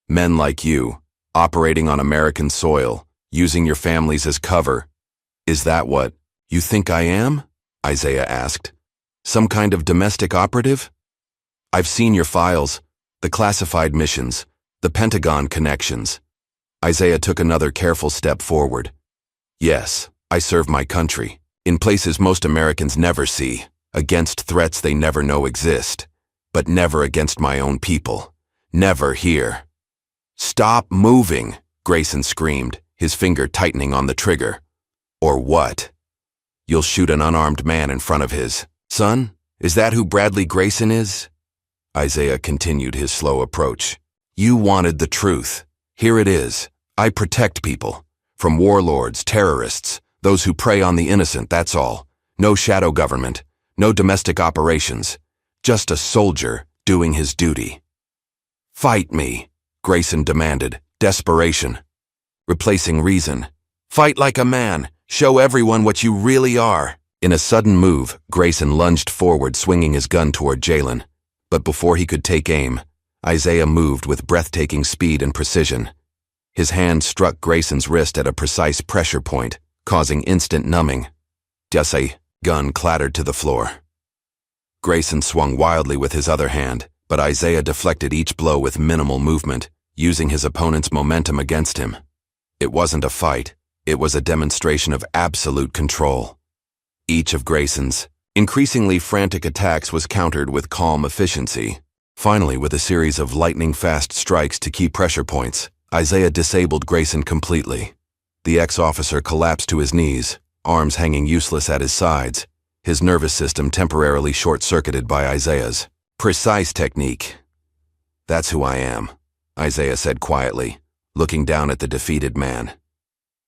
Men like you, operating on American soil, using your families as cover. Is that what you think I am?" Isaiah asked. "Some kind of domestic operative? I've seen your files, the classified missions, the Pentagon connections." Isaiah took another careful step forward. "Yes, I serve my country, in places most Americans never see, against threats they never know exist, but never against my own people. Never here. Stop moving, Grayson screamed, his finger tightening on the trigger. Or what? You'll shoot an unarmed man in front of his son? Is that who Bradley Grayson is? Isaiah continued his slow approach. You wanted the truth. Here it is. I protect people. From warlords, terrorists, those who prey on the innocent, that's all. No shadow government, no domestic operations. Just a soldier doing his duty. Fight me, Grayson demanded, desperation. Replacing reason. Fight like a man. Show everyone what you really are. In a sudden move, Grayson lunged forward, swinging his gun toward Jalen. But before he could take aim, Isaiah moved with breathtaking speed and precision. His hand struck Grayson's wrist at a precise pressure point, causing instant numbing. Just a gun clattered to the floor. Grayson swung wildly with his other hand, but Isaiah deflected each blow with minimal movement, using his opponent's momentum against him. It wasn't a fight. It was a demonstration of absolute control. Each of Grayson's increasingly frantic attacks was countered with calm efficiency. Finally, with a series of lightning-fast strikes to key pressure points, Isaiah disabled Grayson completely. The ex-officer collapsed to his knees, arms hanging useless at his sides, his nervous system temporarily short-circuited by Isaiah's precise technique. That's who I am, Isaiah said quietly, looking down at the defeated man.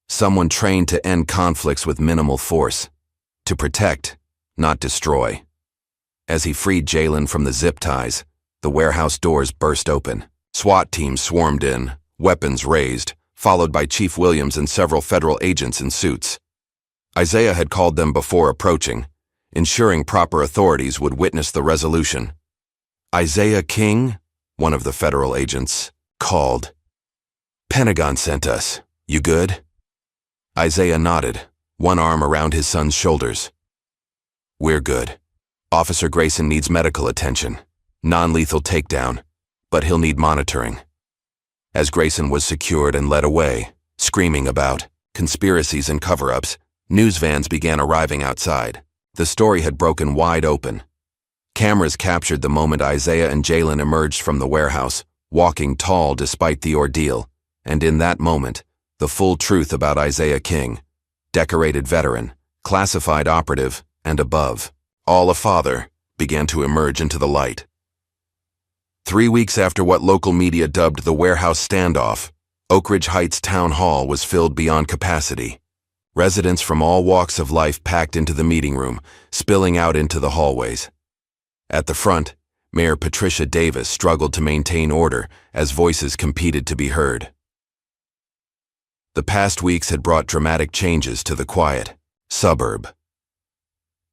Someone trained to end conflicts with minimal force, to protect, not destroy. As he freed Jalen from the zip ties, the warehouse doors burst open. SWAT teams swarmed in, weapons raised, followed by Chief Williams and several federal agents in suits. Isaiah had called them before approaching, ensuring proper authorities would witness the resolution. Isaiah King, one of the federal agents, called. Pentagon sent us. You good? Isaiah nodded, one arm around his son's shoulders. We're good. Officer Grayson needs medical attention. Non-lethal takedown, but he'll need monitoring. As Grayson was secured and led away, screaming about conspiracies and cover-ups, news vans began arriving outside. The story had broken wide open. Cameras captured the moment Isaiah and Jalen emerged from the warehouse, walking tall despite the ordeal, and in that moment, the full truth about Isaiah King, decorated veteran, classified operative, and above, all a father, began to emerge into the light. 3 weeks after what local media dubbed the warehouse standoff, Oak Ridge Heights Town Hall was filled beyond capacity. Residents from all walks of life packed into the meeting room, spilling out into the hallways. At the front, Mayor Patricia Davis struggled to maintain order as voices competed to be heard. The past weeks had brought dramatic changes to the quiet suburb.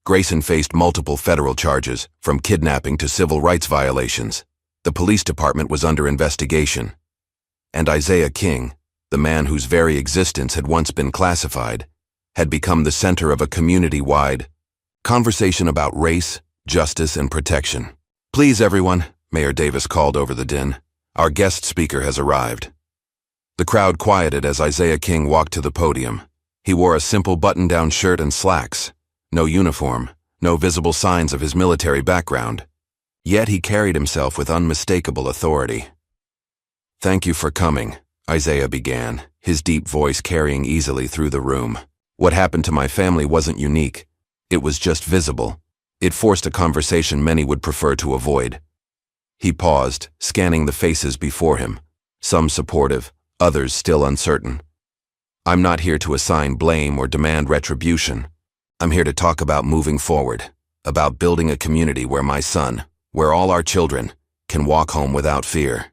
Grayson faced multiple federal charges, from kidnapping to civil rights violations. The police department was under investigation. And Isaiah King, the man whose very existence had once been classified, had become the center of a community-wide conversation about race, justice, and protection. Please, everyone, Mayor Davis called over the din. Our guest speaker has arrived. The crowd quieted as Isaiah King walked to the podium. He wore a simple button-down shirt and slacks. No uniform, no visible signs of his military background. Yet he carried himself with unmistakable authority. Thank you for coming, Isaiah began, his deep voice carrying easily through the room. What happened to my family wasn't unique. It was just visible. It forced a conversation many would prefer to avoid. He paused, scanning the faces before him, some supportive, others still uncertain. I'm not here to assign blame or demand retribution. I'm here to talk about moving forward, about building a community where my son, where all our children, can walk home without fear.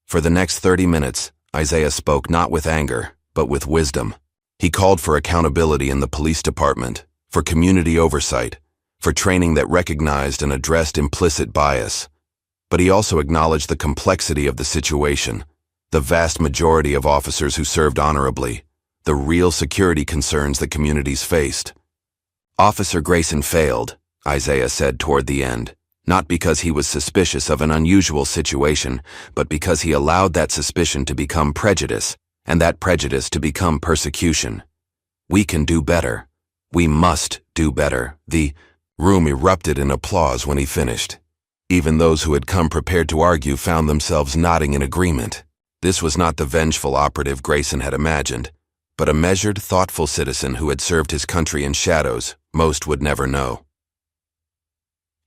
For the next 30 minutes, Isaiah spoke not with anger, but with wisdom. He called for accountability in the police department, for community oversight, for training that recognized and addressed implicit bias. But he also acknowledged the complexity of the situation, the vast majority of officers who served honorably, the real security concerns that communities faced. Officer Grayson failed, Isaiah said toward the end, not because he was suspicious of an unusual situation, but because he allowed that suspicion to become prejudice, and that prejudice to become persecution. We can do better. We must do better. The Room erupted in applause when he finished. Even those who had come prepared to argue found themselves nodding in agreement. This was not the vengeful operative Grayson had imagined, but a measured, thoughtful citizen who had served his country in shadows most would never know.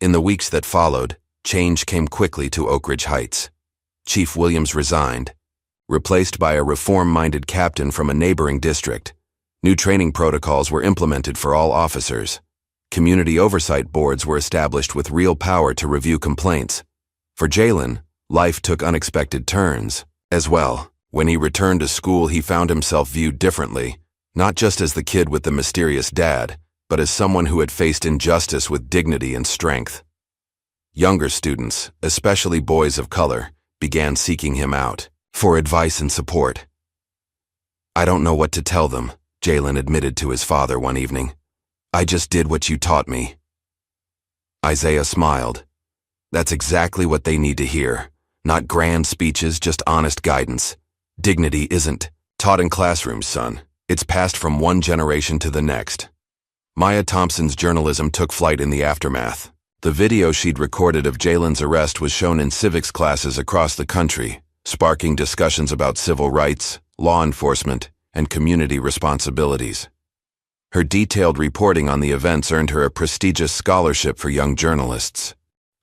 In the weeks that followed, change came quickly to Oak Ridge Heights. Chief Williams resigned, replaced by a reform-minded captain from a neighboring district. New training protocols were implemented for all officers. Community oversight boards were established with real power to review complaints. For Jalen, life took unexpected turns. As well, when he returned to school, he found himself viewed differently, not just as the kid with the mysterious dad, but as someone who had faced injustice with dignity and strength. Younger students, especially boys of color, began seeking him out for advice and support. "I don't know what to tell them," Jalen admitted to his father one evening. "I just did what you taught me." Isaiah smiled. "That's exactly what they need to hear. Not grand speeches, just honest guidance. Dignity isn't taught in classrooms, son. It's passed from one generation to the next." Maya Thompson's journalism took flight in the aftermath. The video she'd recorded of Jalen's arrest was shown in civics classes across the country, sparking discussions about civil rights, law enforcement, and community responsibilities. Her detailed reporting on the events earned her a prestigious scholarship for young journalists.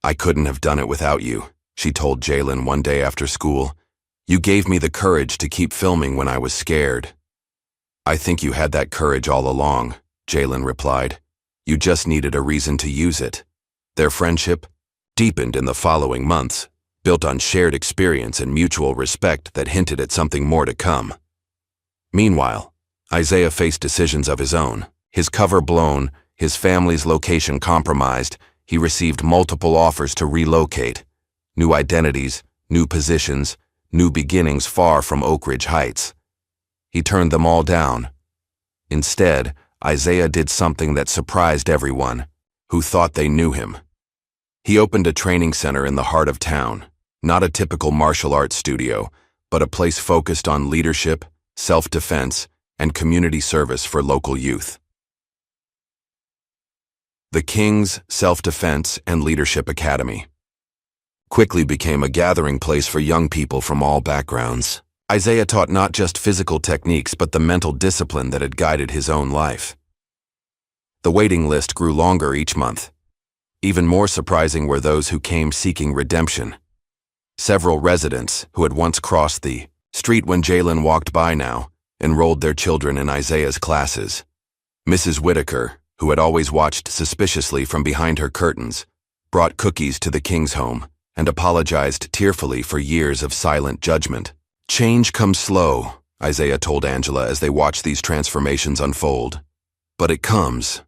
"I couldn't have done it without you," she told Jalen one day after school. "You gave me the courage to keep filming when I was scared." "I think you had that courage all along," Jalen replied. "You just needed a reason to use it." Their friendship deepened in the following months, built on shared experience and mutual respect that hinted at something more to come. Meanwhile, Isaiah faced decisions of his own. His cover blown, his family's location compromised, he received multiple offers to relocate. New identities, new positions, new beginnings far from Oak Ridge Heights. He turned them all down. Instead, Isaiah did something that surprised everyone who thought they knew him. He opened a training center in the heart of town, not a typical martial arts studio, but a place focused on leadership, self-defense, and community service for local youth. The King's Self-Defense and Leadership Academy quickly became a gathering place for young people from all backgrounds. Isaiah taught not just physical techniques but the mental discipline that had guided his own life. The waiting list grew longer each month. Even more surprising were those who came seeking redemption. Several residents who had once crossed the street when Jalen walked by now enrolled their children in Isaiah's classes. Mrs. Whitaker, who had always watched suspiciously from behind her curtains, brought cookies to the King's home and apologized tearfully for years of silent judgment. "Change comes slow," Isaiah told Angela as they watched these transformations unfold. "But it comes."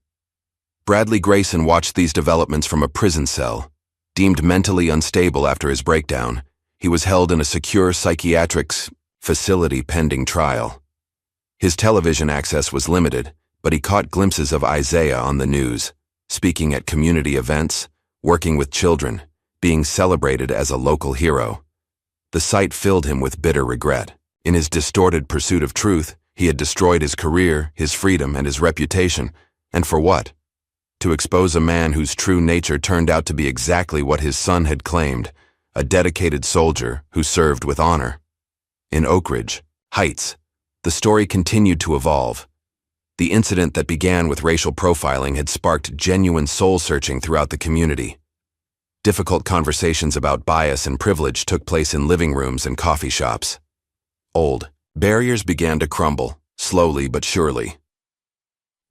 Bradley Grayson watched these developments from a prison cell. Deemed mentally unstable after his breakdown, he was held in a secure psychiatric facility pending trial. His television access was limited, but he caught glimpses of Isaiah on the news, speaking at community events, working with children, being celebrated as a local hero. The sight filled him with bitter regret. In his distorted pursuit of truth, he had destroyed his career, his freedom, and his reputation. And for what? To expose a man whose true nature turned out to be exactly what his son had claimed, a dedicated soldier who served with honor. In Oak Ridge Heights, the story continued to evolve. The incident that began with racial profiling had sparked genuine soul-searching throughout the community. Difficult conversations about bias and privilege took place in living rooms and coffee shops. Old barriers began to crumble, slowly but surely.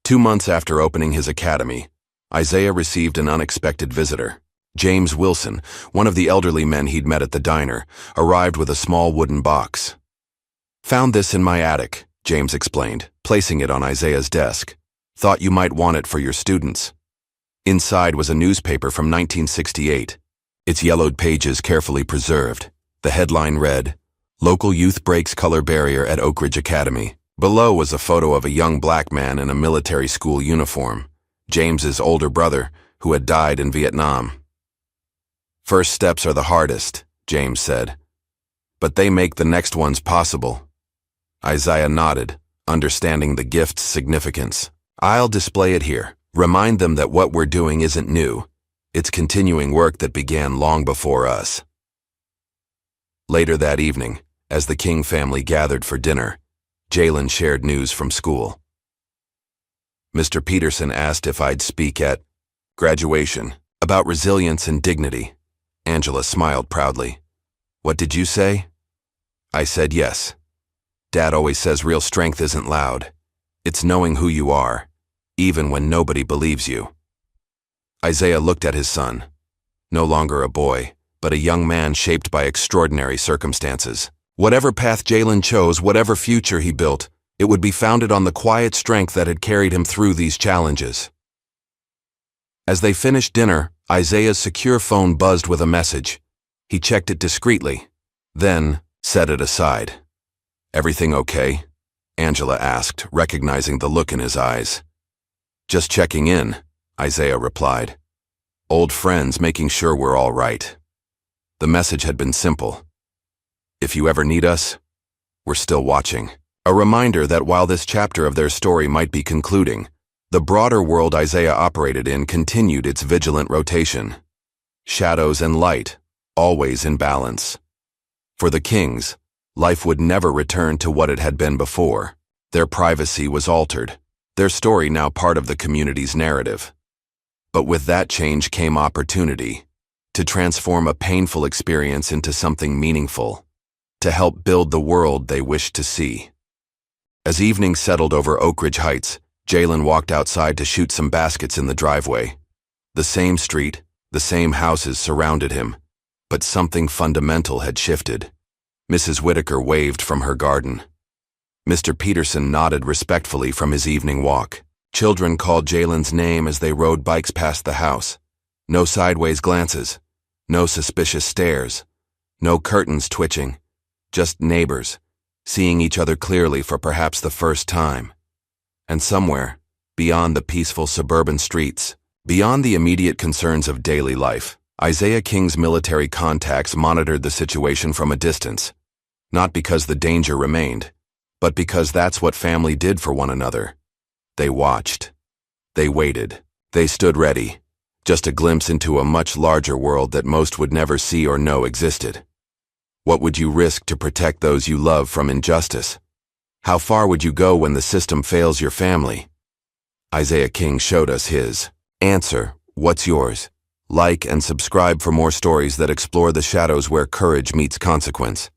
2 months after opening his academy, Isaiah received an unexpected visitor. James Wilson, one of the elderly men he'd met at the diner, arrived with a small wooden box. "Found this in my attic," James explained, placing it on Isaiah's desk. "Thought you might want it for your students." Inside was a newspaper from 1968, its yellowed pages carefully preserved. The headline read, "Local Youth Breaks Color Barrier at Oak Ridge Academy." Below was a photo of a young black man in a military school uniform, James's older brother, who had died in Vietnam. "First steps are the hardest," James said, "but they make the next ones possible." Isaiah nodded, understanding the gift's significance. "I'll display it here," Remind them that what we're doing isn't new. It's continuing work that began long before us. Later that evening, as the King family gathered for dinner, Jalen shared news from school. Mr. Peterson asked if I'd speak at graduation about resilience and dignity. Angela smiled proudly. What did you say? I said yes. Dad always says real strength isn't loud. It's knowing who you are, even when nobody believes you. Isaiah looked at his son. No longer a boy, but a young man shaped by extraordinary circumstances. Whatever path Jalen chose, whatever future he built, it would be founded on the quiet strength that had carried him through these challenges. As they finished dinner, Isaiah's secure phone buzzed with a message. He checked it discreetly, then set it aside. Everything okay? Angela asked, recognizing the look in his eyes. Just checking in, Isaiah replied. Old friends making sure we're all right. The message had been simple. If you ever need us, we're still watching. A reminder that while this chapter of their story might be concluding, the broader world Isaiah operated in continued its vigilant rotation. Shadows and light, always in balance. For the Kings, life would never return to what it had been before. Their privacy was altered, their story now part of the community's narrative. But with that change came opportunity to transform a painful experience into something meaningful, to help build the world they wished to see. As evening settled over Oak Ridge Heights, Jalen walked outside to shoot some baskets in the driveway. The same street, the same houses surrounded him, but something fundamental had shifted. Mrs. Whitaker waved from her garden. Mr. Peterson nodded respectfully from his evening walk. Children called Jalen's name as they rode bikes past the house. No sideways glances, no suspicious stares, no curtains twitching, just neighbors, seeing each other clearly for perhaps the first time. And somewhere, beyond the peaceful suburban streets, beyond the immediate concerns of daily life, Isaiah King's military contacts monitored the situation from a distance, not because the danger remained, but because that's what family did for one another. They watched. They waited. They stood ready, just a glimpse into a much larger world that most would never see or know existed. What would you risk to protect those you love from injustice? How far would you go when the system fails your family? Isaiah King showed us his answer. What's yours? Like and subscribe for more stories that explore the shadows where courage meets consequence.